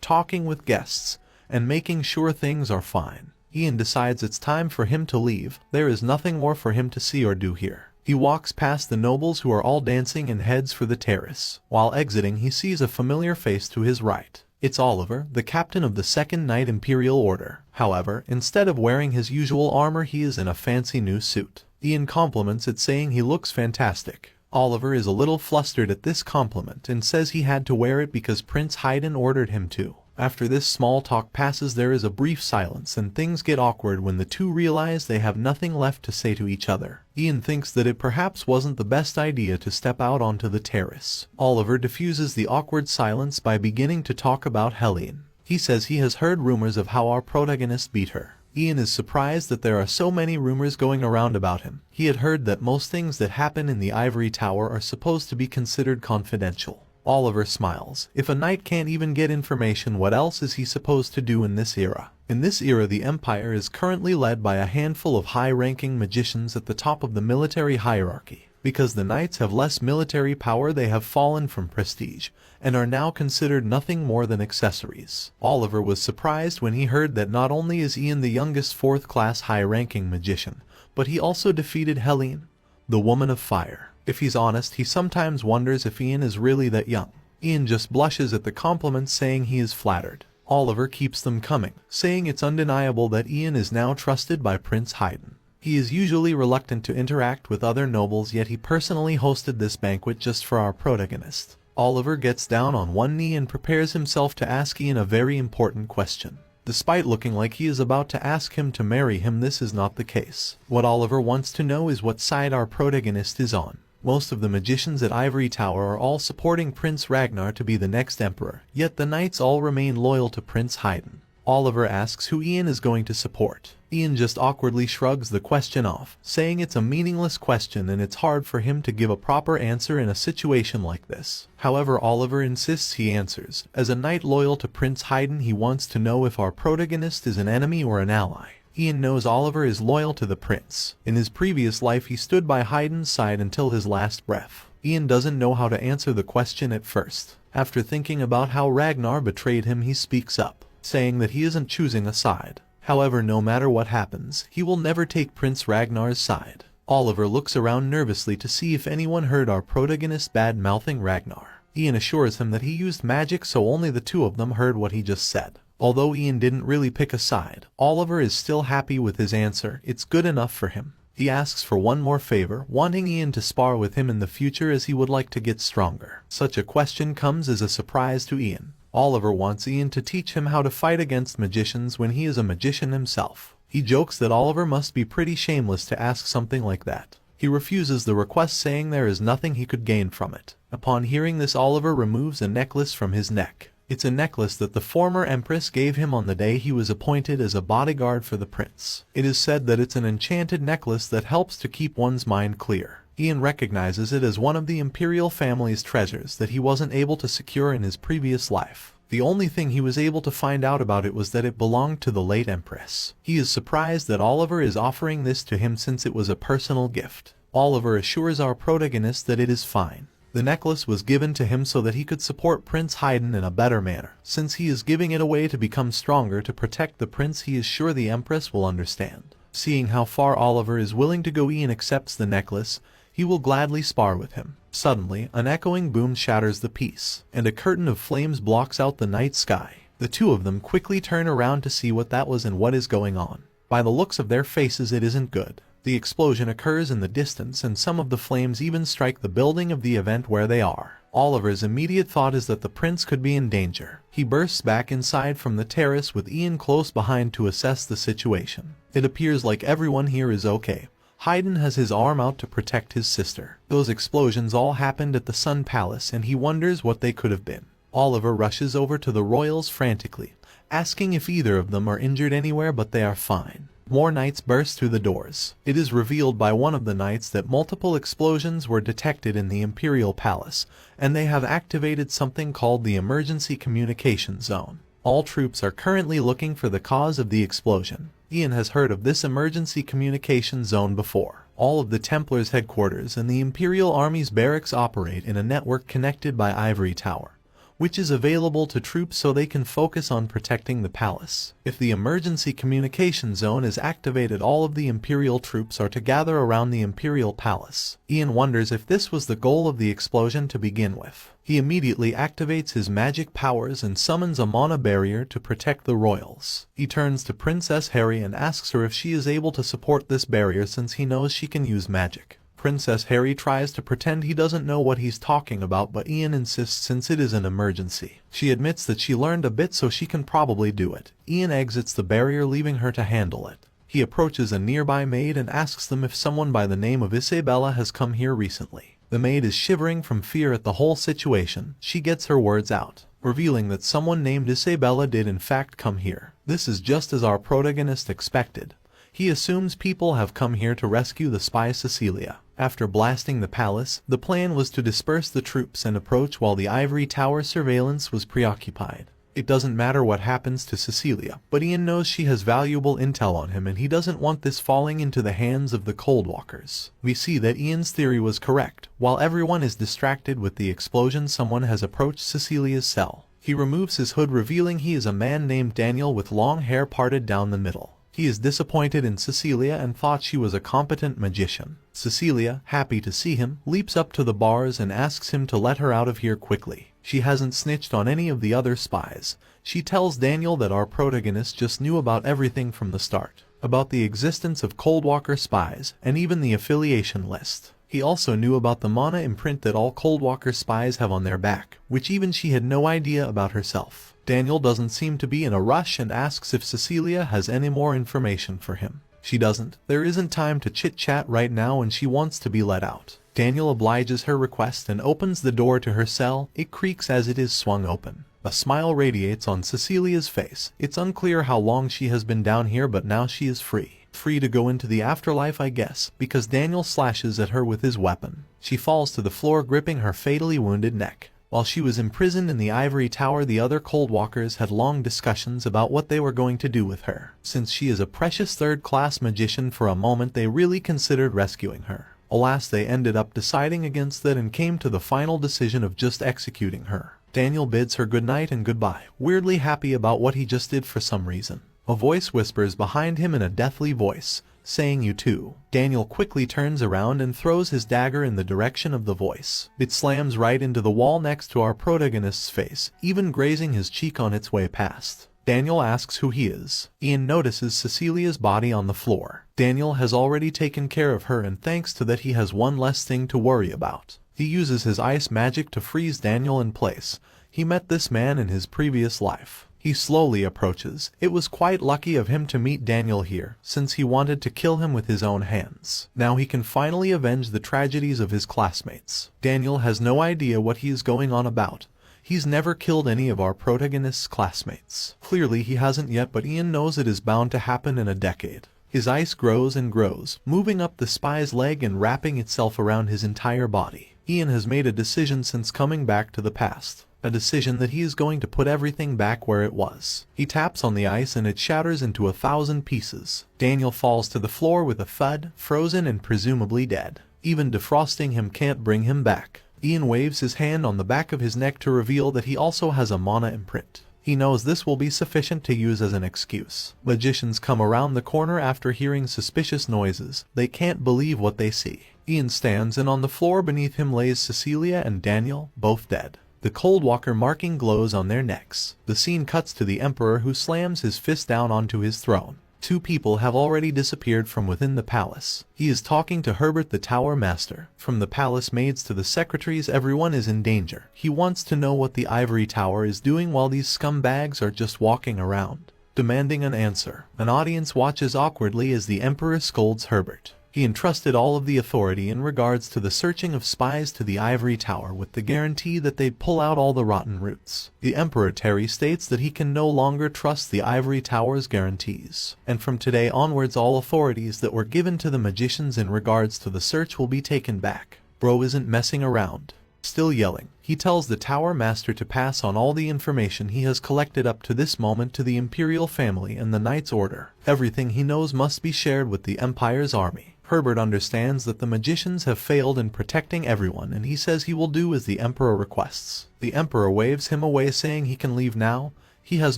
talking with guests, and making sure things are fine. Ian decides it's time for him to leave. There is nothing more for him to see or do here. He walks past the nobles who are all dancing and heads for the terrace. While exiting, he sees a familiar face to his right. It's Oliver, the captain of the Second Knight Imperial Order. However, instead of wearing his usual armor, he is in a fancy new suit. Ian compliments it, saying he looks fantastic. Oliver is a little flustered at this compliment and says he had to wear it because Prince Haydn ordered him to. After this small talk passes, there is a brief silence and things get awkward when the two realize they have nothing left to say to each other. Ian thinks that it perhaps wasn't the best idea to step out onto the terrace. Oliver diffuses the awkward silence by beginning to talk about Helene. He says he has heard rumors of how our protagonist beat her. Ian is surprised that there are so many rumors going around about him. He had heard that most things that happen in the Ivory Tower are supposed to be considered confidential. Oliver smiles. If a knight can't even get information, what else is he supposed to do in this era? In this era, the Empire is currently led by a handful of high-ranking magicians at the top of the military hierarchy. Because the knights have less military power, they have fallen from prestige, and are now considered nothing more than accessories. Oliver was surprised when he heard that not only is Ian the youngest fourth-class high-ranking magician, but he also defeated Helene, the Woman of Fire. If he's honest, he sometimes wonders if Ian is really that young. Ian just blushes at the compliments, saying he is flattered. Oliver keeps them coming, saying it's undeniable that Ian is now trusted by Prince Haydn. He is usually reluctant to interact with other nobles, yet he personally hosted this banquet just for our protagonist. Oliver gets down on one knee and prepares himself to ask Ian a very important question. Despite looking like he is about to ask him to marry him, this is not the case. What Oliver wants to know is what side our protagonist is on. Most of the magicians at Ivory Tower are all supporting Prince Ragnar to be the next emperor, yet the knights all remain loyal to Prince Haydn. Oliver asks who Ian is going to support. Ian just awkwardly shrugs the question off, saying it's a meaningless question and it's hard for him to give a proper answer in a situation like this. However, Oliver insists he answers. As a knight loyal to Prince Haydn, he wants to know if our protagonist is an enemy or an ally. Ian knows Oliver is loyal to the prince. In his previous life, he stood by Haydn's side until his last breath. Ian doesn't know how to answer the question at first. After thinking about how Ragnar betrayed him, he speaks up, saying that he isn't choosing a side. However, no matter what happens, he will never take Prince Ragnar's side. Oliver looks around nervously to see if anyone heard our protagonist bad-mouthing Ragnar. Ian assures him that he used magic, so only the two of them heard what he just said. Although Ian didn't really pick a side, Oliver is still happy with his answer. It's good enough for him. He asks for one more favor, wanting Ian to spar with him in the future as he would like to get stronger. Such a question comes as a surprise to Ian. Oliver wants Ian to teach him how to fight against magicians when he is a magician himself. He jokes that Oliver must be pretty shameless to ask something like that. He refuses the request, saying there is nothing he could gain from it. Upon hearing this, Oliver removes a necklace from his neck. It's a necklace that the former empress gave him on the day he was appointed as a bodyguard for the prince. It is said that it's an enchanted necklace that helps to keep one's mind clear. Ian recognizes it as one of the imperial family's treasures that he wasn't able to secure in his previous life. The only thing he was able to find out about it was that it belonged to the late empress. He is surprised that Oliver is offering this to him since it was a personal gift. Oliver assures our protagonist that it is fine. The necklace was given to him so that he could support Prince Haydn in a better manner. Since he is giving it away to become stronger to protect the prince, he is sure the empress will understand. Seeing how far Oliver is willing to go, Ian accepts the necklace. He will gladly spar with him. Suddenly, an echoing boom shatters the peace, and a curtain of flames blocks out the night sky. The two of them quickly turn around to see what that was and what is going on. By the looks of their faces, it isn't good. The explosion occurs in the distance, and some of the flames even strike the building of the event where they are. Oliver's immediate thought is that the prince could be in danger. He bursts back inside from the terrace with Ian close behind to assess the situation. It appears like everyone here is okay. Haydn has his arm out to protect his sister. Those explosions all happened at the Sun Palace, and he wonders what they could have been. Oliver rushes over to the royals frantically, asking if either of them are injured anywhere, but they are fine. More knights burst through the doors. It is revealed by one of the knights that multiple explosions were detected in the Imperial Palace, and they have activated something called the Emergency Communication Zone. All troops are currently looking for the cause of the explosion. Ian has heard of this emergency communication zone before. All of the Templars' headquarters and the Imperial Army's barracks operate in a network connected by Ivory Tower, which is available to troops so they can focus on protecting the palace. If the emergency communication zone is activated, all of the Imperial troops are to gather around the Imperial Palace. Ian wonders if this was the goal of the explosion to begin with. He immediately activates his magic powers and summons a mana barrier to protect the royals. He turns to Princess Harry and asks her if she is able to support this barrier since he knows she can use magic. Princess Harry tries to pretend he doesn't know what he's talking about, but Ian insists since it is an emergency. She admits that she learned a bit so she can probably do it. Ian exits the barrier, leaving her to handle it. He approaches a nearby maid and asks them if someone by the name of Isabella has come here recently. The maid is shivering from fear at the whole situation. She gets her words out, revealing that someone named Isabella did in fact come here. This is just as our protagonist expected. He assumes people have come here to rescue the spy Cecilia. After blasting the palace, the plan was to disperse the troops and approach while the Ivory Tower surveillance was preoccupied. It doesn't matter what happens to Cecilia, but Ian knows she has valuable intel on him and he doesn't want this falling into the hands of the Coldwalkers. We see that Ian's theory was correct. While everyone is distracted with the explosion, someone has approached Cecilia's cell. He removes his hood, revealing he is a man named Daniel with long hair parted down the middle. He is disappointed in Cecilia and thought she was a competent magician. Cecilia, happy to see him, leaps up to the bars and asks him to let her out of here quickly. She hasn't snitched on any of the other spies. She tells Daniel that our protagonist just knew about everything from the start, about the existence of Coldwalker spies, and even the affiliation list. He also knew about the mana imprint that all Coldwalker spies have on their back, which even she had no idea about herself. Daniel doesn't seem to be in a rush and asks if Cecilia has any more information for him. She doesn't. There isn't time to chit-chat right now and she wants to be let out. Daniel obliges her request and opens the door to her cell. It creaks as it is swung open. A smile radiates on Cecilia's face. It's unclear how long she has been down here, but now she is free. Free to go into the afterlife, I guess, because Daniel slashes at her with his weapon. She falls to the floor, gripping her fatally wounded neck. While she was imprisoned in the Ivory Tower, the other Coldwalkers had long discussions about what they were going to do with her. Since she is a precious third-class magician, for a moment they really considered rescuing her. Alas, they ended up deciding against that and came to the final decision of just executing her. Daniel bids her goodnight and goodbye, weirdly happy about what he just did for some reason. A voice whispers behind him in a deathly voice, saying "You too." Daniel quickly turns around and throws his dagger in the direction of the voice. It slams right into the wall next to our protagonist's face, even grazing his cheek on its way past. Daniel asks who he is. Ian notices Cecilia's body on the floor. Daniel has already taken care of her, and thanks to that he has one less thing to worry about. He uses his ice magic to freeze Daniel in place. He met this man in his previous life. He slowly approaches. It was quite lucky of him to meet Daniel here, since he wanted to kill him with his own hands. Now he can finally avenge the tragedies of his classmates. Daniel has no idea what he is going on about. He's never killed any of our protagonist's classmates. Clearly he hasn't yet, but Ian knows it is bound to happen in a decade. His ice grows and grows, moving up the spy's leg and wrapping itself around his entire body. Ian has made a decision since coming back to the past. A decision that he is going to put everything back where it was. He taps on the ice and it shatters into 1,000 pieces. Daniel falls to the floor with a thud, frozen and presumably dead. Even defrosting him can't bring him back. Ian waves his hand on the back of his neck to reveal that he also has a mana imprint. He knows this will be sufficient to use as an excuse. Magicians come around the corner after hearing suspicious noises. They can't believe what they see. Ian stands, and on the floor beneath him lays Cecilia and Daniel, both dead. The Coldwalker marking glows on their necks. The scene cuts to the Emperor, who slams his fist down onto his throne. 2 people have already disappeared from within the palace. He is talking to Herbert, the Tower Master. From the palace maids to the secretaries, everyone is in danger. He wants to know what the Ivory Tower is doing while these scumbags are just walking around, demanding an answer. An audience watches awkwardly as the Emperor scolds Herbert. He entrusted all of the authority in regards to the searching of spies to the ivory tower with the guarantee that they'd pull out all the rotten roots. The Emperor Terry states that he can no longer trust the ivory tower's guarantees, and from today onwards all authorities that were given to the magicians in regards to the search will be taken back. Bro isn't messing around. Still yelling, he tells the Tower Master to pass on all the information he has collected up to this moment to the Imperial family and the Knight's Order. Everything he knows must be shared with the Empire's army. Herbert understands that the magicians have failed in protecting everyone, and he says he will do as the Emperor requests. The Emperor waves him away saying he can leave now, he has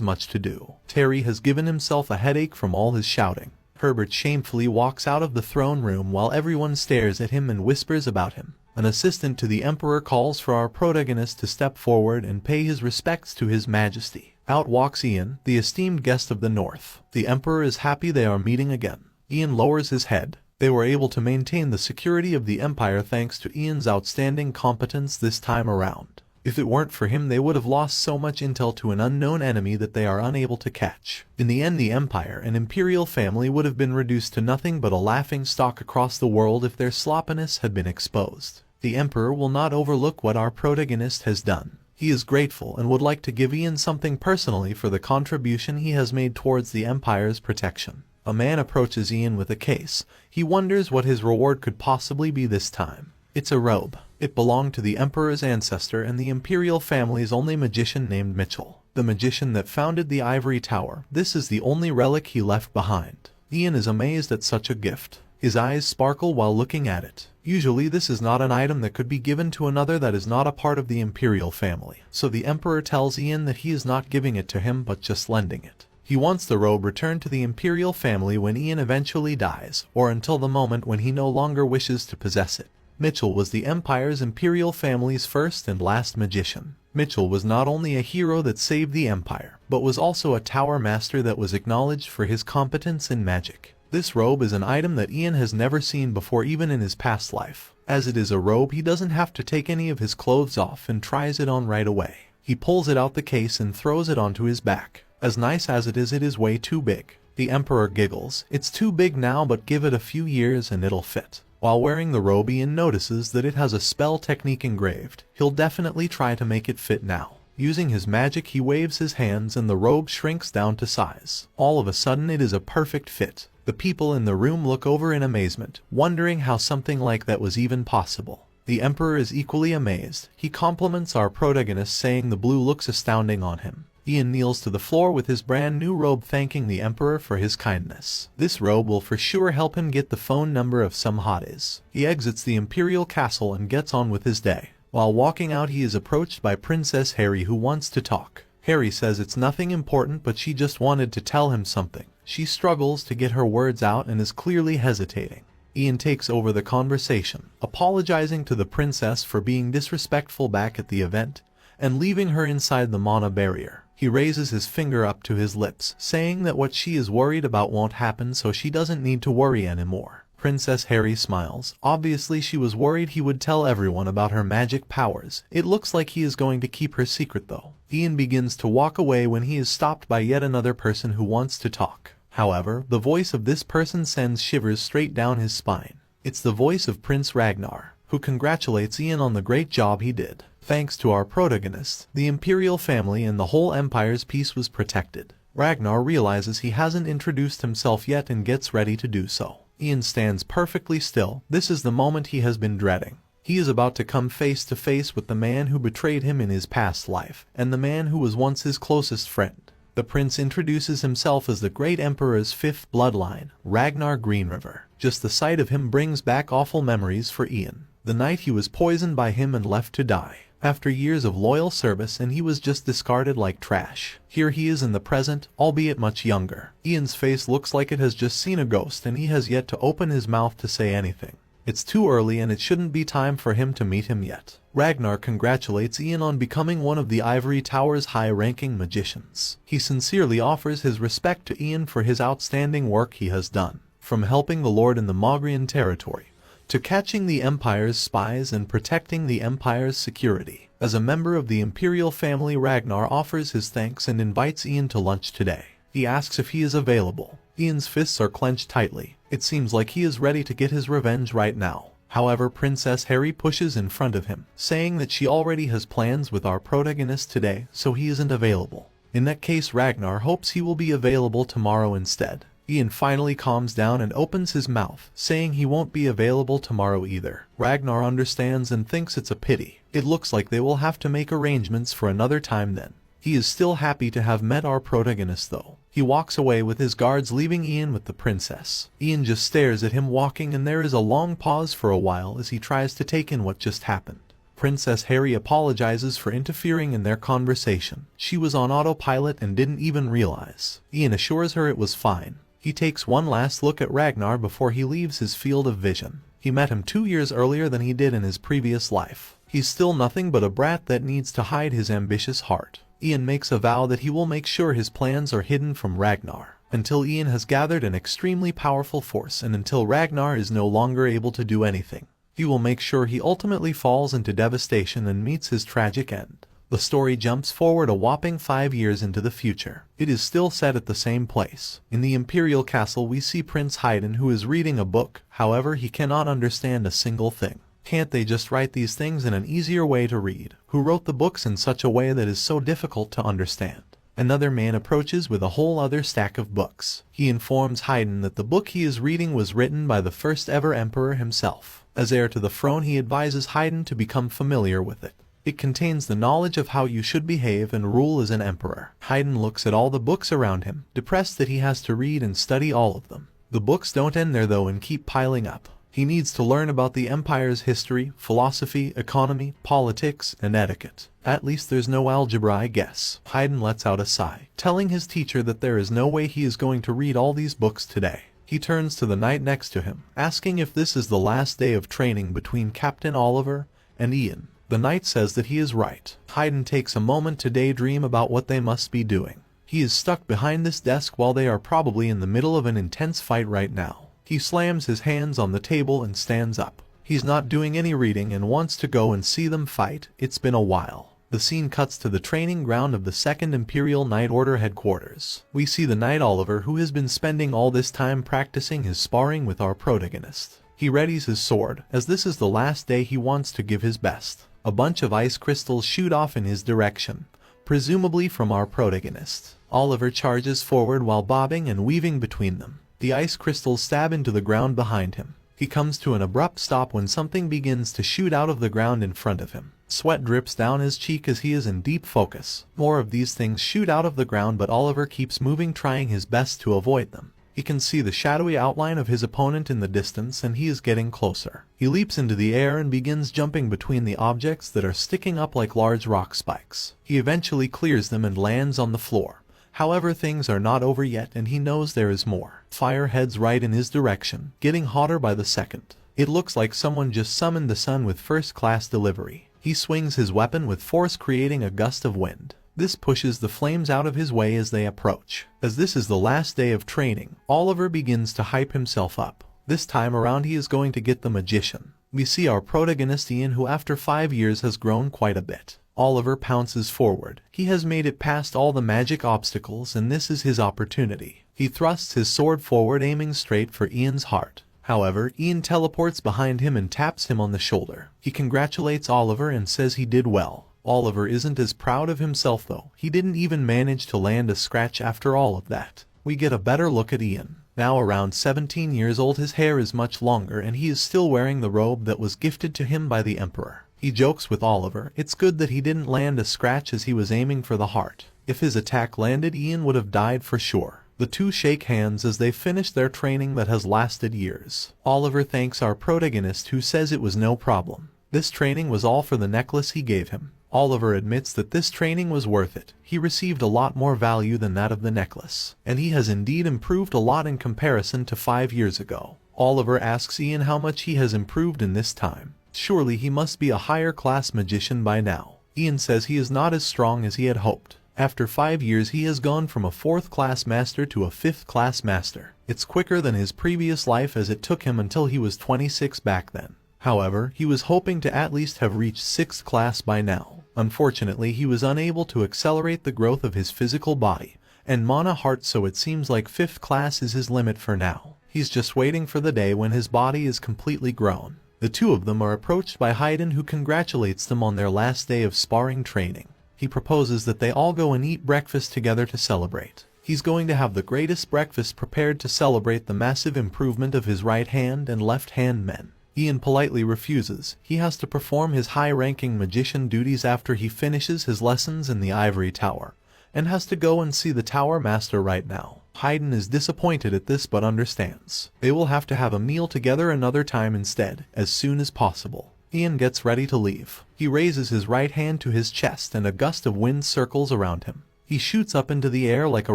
much to do. Terry has given himself a headache from all his shouting. Herbert shamefully walks out of the throne room while everyone stares at him and whispers about him. An assistant to the Emperor calls for our protagonist to step forward and pay his respects to His Majesty. Out walks Ian, the esteemed guest of the North. The Emperor is happy they are meeting again. Ian lowers his head. They were able to maintain the security of the Empire thanks to Ian's outstanding competence this time around. If it weren't for him, they would have lost so much intel to an unknown enemy that they are unable to catch. In the end, the Empire and Imperial family would have been reduced to nothing but a laughing stock across the world if their sloppiness had been exposed. The Emperor will not overlook what our protagonist has done. He is grateful and would like to give Ian something personally for the contribution he has made towards the Empire's protection. A man approaches Ian with a case. He wonders what his reward could possibly be this time. It's a robe. It belonged to the Emperor's ancestor and the Imperial family's only magician named Mitchell, the magician that founded the Ivory Tower. This is the only relic he left behind. Ian is amazed at such a gift. His eyes sparkle while looking at it. Usually this is not an item that could be given to another that is not a part of the Imperial family. So the Emperor tells Ian that he is not giving it to him but just lending it. He wants the robe returned to the Imperial family when Ian eventually dies, or until the moment when he no longer wishes to possess it. Mitchell was the Empire's Imperial family's first and last magician. Mitchell was not only a hero that saved the Empire, but was also a Tower Master that was acknowledged for his competence in magic. This robe is an item that Ian has never seen before even in his past life. As it is a robe, he doesn't have to take any of his clothes off and tries it on right away. He pulls it out the case and throws it onto his back. As nice as it is way too big. The Emperor giggles. It's too big now, but give it a few years and it'll fit. While wearing the robe, Ian notices that it has a spell technique engraved. He'll definitely try to make it fit now. Using his magic, he waves his hands and the robe shrinks down to size. All of a sudden, it is a perfect fit. The people in the room look over in amazement, wondering how something like that was even possible. The Emperor is equally amazed. He compliments our protagonist, saying the blue looks astounding on him. Ian kneels to the floor with his brand new robe, thanking the Emperor for his kindness. This robe will for sure help him get the phone number of some hotties. He exits the Imperial castle and gets on with his day. While walking out, he is approached by Princess Harry, who wants to talk. Harry says it's nothing important, but she just wanted to tell him something. She struggles to get her words out and is clearly hesitating. Ian takes over the conversation, apologizing to the princess for being disrespectful back at the event, and leaving her inside the mana barrier. He raises his finger up to his lips, saying that what she is worried about won't happen, so she doesn't need to worry anymore. Princess Harry smiles. Obviously she was worried he would tell everyone about her magic powers. It looks like he is going to keep her secret though. Ian begins to walk away when he is stopped by yet another person who wants to talk. However, the voice of this person sends shivers straight down his spine. It's the voice of Prince Ragnar, who congratulates Ian on the great job he did. Thanks to our protagonist, the Imperial family and the whole Empire's peace was protected. Ragnar realizes he hasn't introduced himself yet and gets ready to do so. Ian stands perfectly still. This is the moment he has been dreading. He is about to come face to face with the man who betrayed him in his past life, and the man who was once his closest friend. The prince introduces himself as the great emperor's fifth bloodline, Ragnar Greenriver. Just the sight of him brings back awful memories for Ian. The night he was poisoned by him and left to die. After years of loyal service, and he was just discarded like trash. Here he is in the present, albeit much younger. Ian's face looks like it has just seen a ghost, and he has yet to open his mouth to say anything. It's too early and it shouldn't be time for him to meet him yet. Ragnar congratulates Ian on becoming one of the Ivory Tower's high-ranking magicians. He sincerely offers his respect to Ian for his outstanding work he has done, from helping the Lord in the Mogrian territory, to catching the Empire's spies and protecting the Empire's security. As a member of the Imperial family, Ragnar offers his thanks and invites Ian to lunch today. He asks if he is available. Ian's fists are clenched tightly. It seems like he is ready to get his revenge right now. However, Princess Harry pushes in front of him, saying that she already has plans with our protagonist today, so he isn't available. In that case, Ragnar hopes he will be available tomorrow instead. Ian finally calms down and opens his mouth, saying he won't be available tomorrow either. Ragnar understands and thinks it's a pity. It looks like they will have to make arrangements for another time then. He is still happy to have met our protagonist though. He walks away with his guards, leaving Ian with the princess. Ian just stares at him walking, and there is a long pause for a while as he tries to take in what just happened. Princess Harry apologizes for interfering in their conversation. She was on autopilot and didn't even realize. Ian assures her it was fine. He takes one last look at Ragnar before he leaves his field of vision. He met him 2 years earlier than he did in his previous life. He's still nothing but a brat that needs to hide his ambitious heart. Ian makes a vow that he will make sure his plans are hidden from Ragnar, until Ian has gathered an extremely powerful force and until Ragnar is no longer able to do anything. He will make sure he ultimately falls into devastation and meets his tragic end. The story jumps forward a whopping 5 years into the future. It is still set at the same place. In the Imperial Castle we see Prince Haydn, who is reading a book. However, he cannot understand a single thing. Can't they just write these things in an easier way to read? Who wrote the books in such a way that is so difficult to understand? Another man approaches with a whole other stack of books. He informs Haydn that the book he is reading was written by the first ever emperor himself. As heir to the throne, he advises Haydn to become familiar with it. It contains the knowledge of how you should behave and rule as an emperor. Haydn looks at all the books around him, depressed that he has to read and study all of them. The books don't end there though and keep piling up. He needs to learn about the empire's history, philosophy, economy, politics, and etiquette. At least there's no algebra, I guess. Haydn lets out a sigh, telling his teacher that there is no way he is going to read all these books today. He turns to the knight next to him, asking if this is the last day of training between Captain Oliver and Ian. The knight says that he is right. Haydn takes a moment to daydream about what they must be doing. He is stuck behind this desk while they are probably in the middle of an intense fight right now. He slams his hands on the table and stands up. He's not doing any reading and wants to go and see them fight. It's been a while. The scene cuts to the training ground of the 2nd Imperial Knight Order headquarters. We see the Knight Oliver, who has been spending all this time practicing his sparring with our protagonist. He readies his sword, as this is the last day he wants to give his best. A bunch of ice crystals shoot off in his direction, presumably from our protagonist. Oliver charges forward while bobbing and weaving between them. The ice crystals stab into the ground behind him. He comes to an abrupt stop when something begins to shoot out of the ground in front of him. Sweat drips down his cheek as he is in deep focus. More of these things shoot out of the ground, but Oliver keeps moving, trying his best to avoid them. He can see the shadowy outline of his opponent in the distance, and he is getting closer. He leaps into the air and begins jumping between the objects that are sticking up like large rock spikes. He eventually clears them and lands on the floor. However, things are not over yet, and he knows there is more. Fire heads right in his direction, getting hotter by the second. It looks like someone just summoned the sun with first-class delivery. He swings his weapon with force, creating a gust of wind. This pushes the flames out of his way as they approach. As this is the last day of training, Oliver begins to hype himself up. This time around he is going to get the magician. We see our protagonist Ian, who after 5 years has grown quite a bit. Oliver pounces forward. He has made it past all the magic obstacles, and this is his opportunity. He thrusts his sword forward, aiming straight for Ian's heart. However, Ian teleports behind him and taps him on the shoulder. He congratulates Oliver and says he did well. Oliver isn't as proud of himself though. He didn't even manage to land a scratch after all of that. We get a better look at Ian. Now around 17 years old, his hair is much longer and he is still wearing the robe that was gifted to him by the Emperor. He jokes with Oliver. It's good that he didn't land a scratch as he was aiming for the heart. If his attack landed, Ian would have died for sure. The two shake hands as they finish their training that has lasted years. Oliver thanks our protagonist, who says it was no problem. This training was all for the necklace he gave him. Oliver admits that this training was worth it. He received a lot more value than that of the necklace, and he has indeed improved a lot in comparison to 5 years ago. Oliver asks Ian how much he has improved in this time. Surely he must be a higher class magician by now. Ian says he is not as strong as he had hoped. After 5 years he has gone from a 4th class master to a 5th class master. It's quicker than his previous life, as it took him until he was 26 back then. However, he was hoping to at least have reached 6th class by now. Unfortunately, he was unable to accelerate the growth of his physical body, and mana heart, so it seems like 5th class is his limit for now. He's just waiting for the day when his body is completely grown. The two of them are approached by Haydn, who congratulates them on their last day of sparring training. He proposes that they all go and eat breakfast together to celebrate. He's going to have the greatest breakfast prepared to celebrate the massive improvement of his right hand and left hand men. Ian politely refuses. He has to perform his high-ranking magician duties after he finishes his lessons in the ivory tower, and has to go and see the tower master right now. Haydn is disappointed at this but understands. They will have to have a meal together another time instead, as soon as possible. Ian gets ready to leave. He raises his right hand to his chest and a gust of wind circles around him. He shoots up into the air like a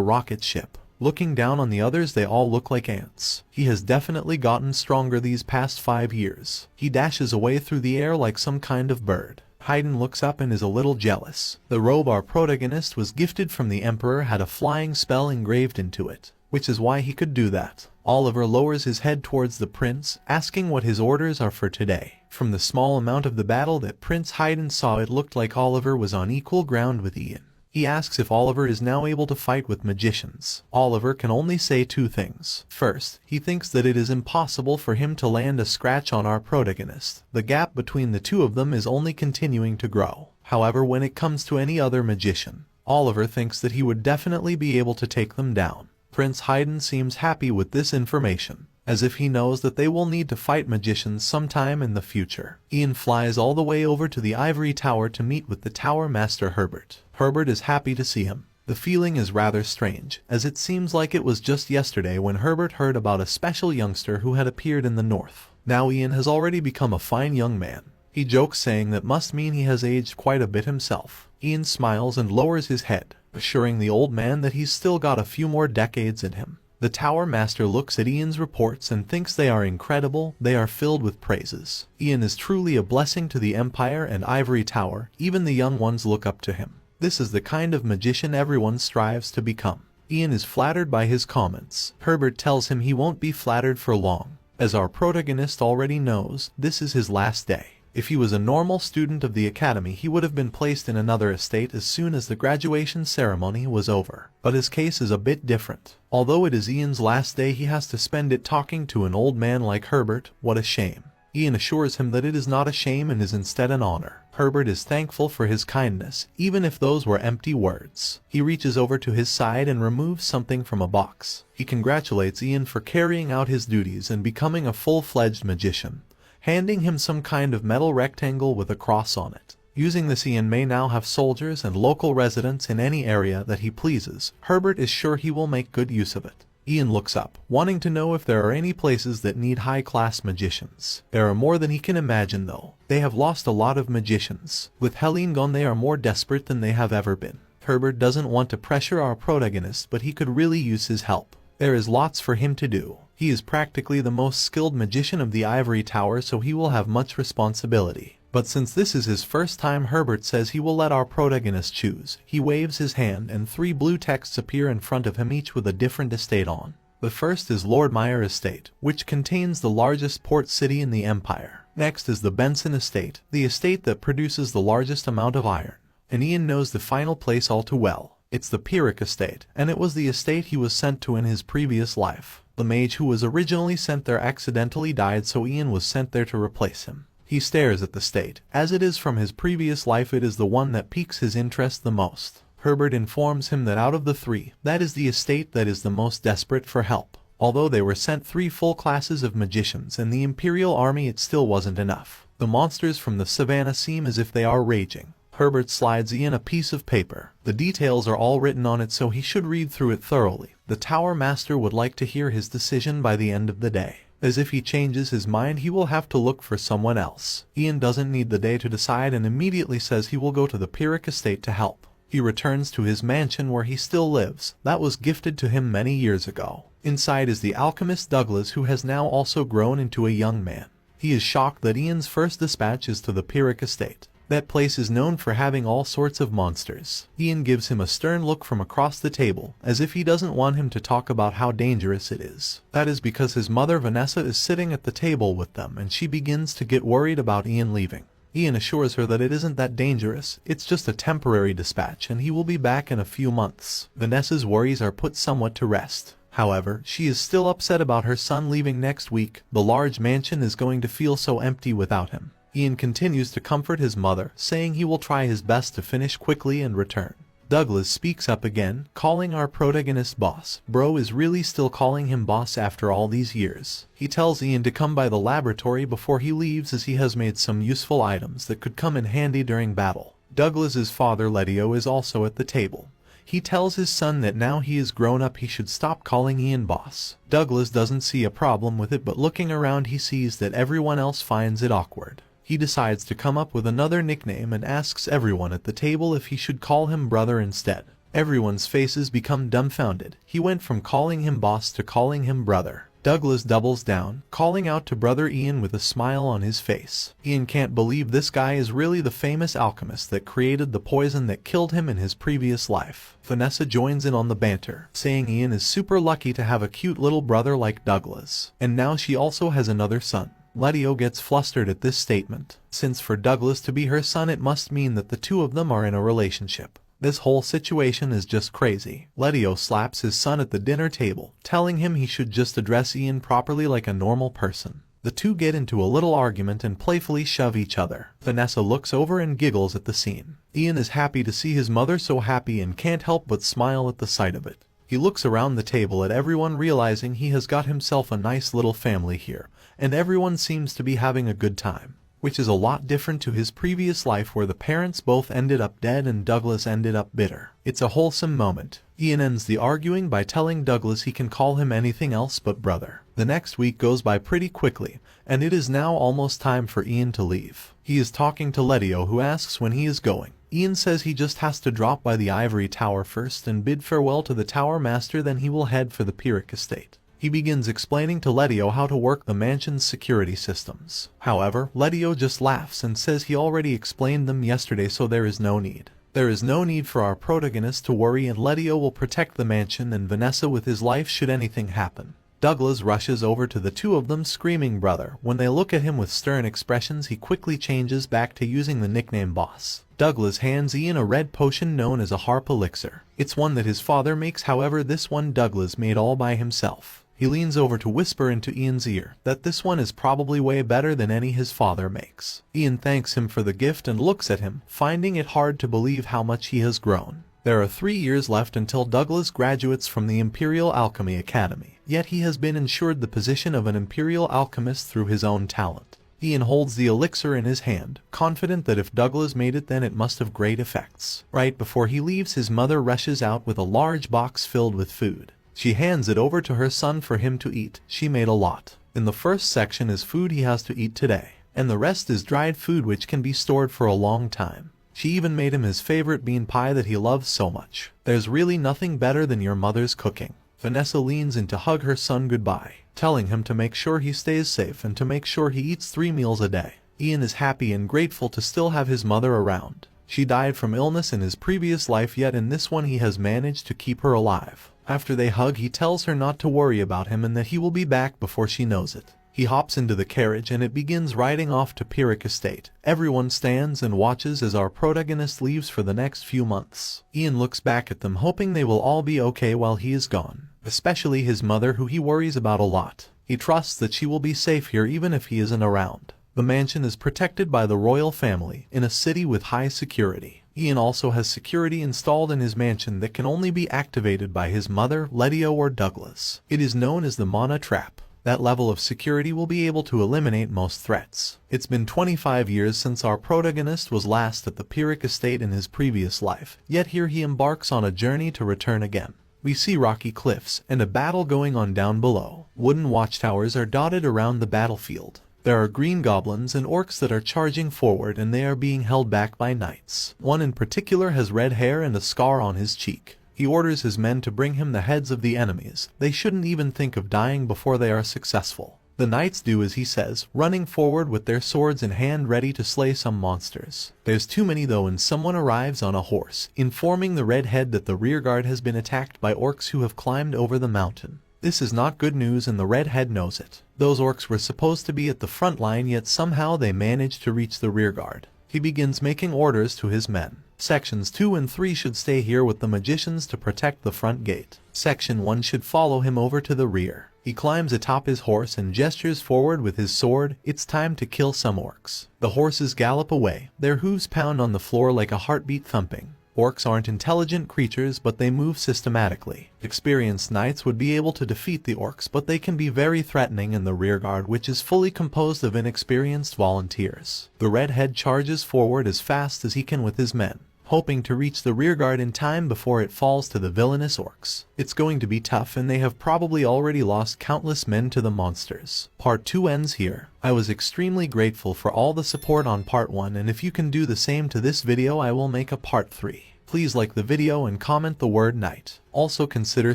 rocket ship. Looking down on the others, they all look like ants. He has definitely gotten stronger these past 5 years. He dashes away through the air like some kind of bird. Haydn looks up and is a little jealous. The robe our protagonist was gifted from the Emperor had a flying spell engraved into it, which is why he could do that. Oliver lowers his head towards the prince, asking what his orders are for today. From the small amount of the battle that Prince Haydn saw, it looked like Oliver was on equal ground with Ian. He asks if Oliver is now able to fight with magicians. Oliver can only say 2 things. First, he thinks that it is impossible for him to land a scratch on our protagonist. The gap between the two of them is only continuing to grow. However, when it comes to any other magician, Oliver thinks that he would definitely be able to take them down. Prince Haydn seems happy with this information, as if he knows that they will need to fight magicians sometime in the future. Ian flies all the way over to the ivory tower to meet with the tower master Herbert. Herbert is happy to see him. The feeling is rather strange, as it seems like it was just yesterday when Herbert heard about a special youngster who had appeared in the north. Now Ian has already become a fine young man. He jokes, saying that must mean he has aged quite a bit himself. Ian smiles and lowers his head, assuring the old man that he's still got a few more decades in him. The tower master looks at Ian's reports and thinks they are incredible. They are filled with praises. Ian is truly a blessing to the Empire and Ivory Tower. Even the young ones look up to him. This is the kind of magician everyone strives to become. Ian is flattered by his comments. Herbert tells him he won't be flattered for long. As our protagonist already knows, this is his last day. If he was a normal student of the academy, he would have been placed in another estate as soon as the graduation ceremony was over. But his case is a bit different. Although it is Ian's last day, he has to spend it talking to an old man like Herbert. What a shame. Ian assures him that it is not a shame and is instead an honor. Herbert is thankful for his kindness, even if those were empty words. He reaches over to his side and removes something from a box. He congratulates Ian for carrying out his duties and becoming a full-fledged magician, handing him some kind of metal rectangle with a cross on it. Using this, Ian may now have soldiers and local residents in any area that he pleases. Herbert is sure he will make good use of it. Ian looks up, wanting to know if there are any places that need high-class magicians. There are more than he can imagine, though. They have lost a lot of magicians. With Helene gone, they are more desperate than they have ever been. Herbert doesn't want to pressure our protagonist, but he could really use his help. There is lots for him to do. He is practically the most skilled magician of the Ivory Tower, so he will have much responsibility. But since this is his first time, Herbert says he will let our protagonist choose. He waves his hand and 3 blue texts appear in front of him, each with a different estate on. The first is Lord Meyer Estate, which contains the largest port city in the Empire. Next is the Benson Estate, the estate that produces the largest amount of iron. And Ian knows the final place all too well. It's the Pyrrhic Estate, and it was the estate he was sent to in his previous life. The mage who was originally sent there accidentally died, so Ian was sent there to replace him. He stares at the state. As it is from his previous life, it is the one that piques his interest the most. Herbert informs him that out of the 3, that is the estate that is the most desperate for help. Although they were sent 3 full classes of magicians and the Imperial Army, it still wasn't enough. The monsters from the savannah seem as if they are raging. Herbert slides Ian a piece of paper. The details are all written on it, so he should read through it thoroughly. The Tower Master would like to hear his decision by the end of the day. As if he changes his mind, he will have to look for someone else. Ian doesn't need the day to decide and immediately says he will go to the Pyrrhic Estate to help. He returns to his mansion where he still lives. That was gifted to him many years ago. Inside is the alchemist Douglas, who has now also grown into a young man. He is shocked that Ian's first dispatch is to the Pyrrhic Estate. That place is known for having all sorts of monsters. Ian gives him a stern look from across the table, as if he doesn't want him to talk about how dangerous it is. That is because his mother Vanessa is sitting at the table with them, and she begins to get worried about Ian leaving. Ian assures her that it isn't that dangerous, it's just a temporary dispatch and he will be back in a few months. Vanessa's worries are put somewhat to rest. However, she is still upset about her son leaving next week. The large mansion is going to feel so empty without him. Ian continues to comfort his mother, saying he will try his best to finish quickly and return. Douglas speaks up again, calling our protagonist boss. Bro is really still calling him boss after all these years. He tells Ian to come by the laboratory before he leaves as he has made some useful items that could come in handy during battle. Douglas's father Letio is also at the table. He tells his son that now he is grown up he should stop calling Ian boss. Douglas doesn't see a problem with it, but looking around he sees that everyone else finds it awkward. He decides to come up with another nickname and asks everyone at the table if he should call him brother instead. Everyone's faces become dumbfounded. He went from calling him boss to calling him brother. Douglas doubles down, calling out to brother Ian with a smile on his face. Ian can't believe this guy is really the famous alchemist that created the poison that killed him in his previous life. Vanessa joins in on the banter, saying Ian is super lucky to have a cute little brother like Douglas. And now she also has another son. Letio gets flustered at this statement, since for Douglas to be her son it must mean that the two of them are in a relationship. This whole situation is just crazy. Letio slaps his son at the dinner table, telling him he should just address Ian properly like a normal person. The two get into a little argument and playfully shove each other. Vanessa looks over and giggles at the scene. Ian is happy to see his mother so happy and can't help but smile at the sight of it. He looks around the table at everyone, realizing he has got himself a nice little family here, and everyone seems to be having a good time, which is a lot different to his previous life where the parents both ended up dead and Douglas ended up bitter. It's a wholesome moment. Ian ends the arguing by telling Douglas he can call him anything else but brother. The next week goes by pretty quickly, and it is now almost time for Ian to leave. He is talking to Letio, who asks when he is going. Ian says he just has to drop by the ivory tower first and bid farewell to the tower master, then he will head for the Pyrrhic estate. He begins explaining to Letio how to work the mansion's security systems. However, Letio just laughs and says he already explained them yesterday, so there is no need. There is no need for our protagonist to worry, and Letio will protect the mansion and Vanessa with his life should anything happen. Douglas rushes over to the two of them, screaming brother. When they look at him with stern expressions, he quickly changes back to using the nickname boss. Douglas hands Ian a red potion known as a harp elixir. It's one that his father makes, however this one Douglas made all by himself. He leans over to whisper into Ian's ear that this one is probably way better than any his father makes. Ian thanks him for the gift and looks at him, finding it hard to believe how much he has grown. There are 3 years left until Douglas graduates from the Imperial Alchemy Academy, yet he has been ensured the position of an Imperial Alchemist through his own talent. Ian holds the elixir in his hand, confident that if Douglas made it then it must have great effects. Right before he leaves, his mother rushes out with a large box filled with food. She hands it over to her son for him to eat. She made a lot. In the first section is food he has to eat today, and the rest is dried food which can be stored for a long time. She even made him his favorite bean pie that he loves so much. There's really nothing better than your mother's cooking. Vanessa leans in to hug her son goodbye, telling him to make sure he stays safe and to make sure he eats 3 meals a day. Ian is happy and grateful to still have his mother around. She died from illness in his previous life, yet in this one he has managed to keep her alive. After they hug, he tells her not to worry about him and that he will be back before she knows it. He hops into the carriage and it begins riding off to Pyrrhic estate. Everyone stands and watches as our protagonist leaves for the next few months. Ian looks back at them, hoping they will all be okay while he is gone, especially his mother, who he worries about a lot. He trusts that she will be safe here even if he isn't around. The mansion is protected by the royal family in a city with high security. Ian also has security installed in his mansion that can only be activated by his mother, Letio, or Douglas. It is known as the Mana Trap. That level of security will be able to eliminate most threats. It's been 25 years since our protagonist was last at the Pyrrhic estate in his previous life, yet here he embarks on a journey to return again. We see rocky cliffs and a battle going on down below. Wooden watchtowers are dotted around the battlefield. There are green goblins and orcs that are charging forward, and they are being held back by knights. One in particular has red hair and a scar on his cheek. He orders his men to bring him the heads of the enemies. They shouldn't even think of dying before they are successful. The knights do as he says, running forward with their swords in hand ready to slay some monsters. There's too many though, and someone arrives on a horse, informing the redhead that the rearguard has been attacked by orcs who have climbed over the mountain. This is not good news and the redhead knows it. Those orcs were supposed to be at the front line, yet somehow they managed to reach the rearguard. He begins making orders to his men. Sections 2 and 3 should stay here with the magicians to protect the front gate. Section 1 should follow him over to the rear. He climbs atop his horse and gestures forward with his sword. It's time to kill some orcs. The horses gallop away. Their hooves pound on the floor like a heartbeat thumping. Orcs aren't intelligent creatures, but they move systematically. Experienced knights would be able to defeat the orcs, but they can be very threatening in the rearguard, which is fully composed of inexperienced volunteers. The redhead charges forward as fast as he can with his men, hoping to reach the rearguard in time before it falls to the villainous orcs. It's going to be tough, and they have probably already lost countless men to the monsters. Part 2 ends here. I was extremely grateful for all the support on Part 1, and if you can do the same to this video, I will make a Part 3. Please like the video and comment the word night. Also consider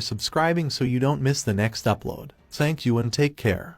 subscribing so you don't miss the next upload. Thank you and take care.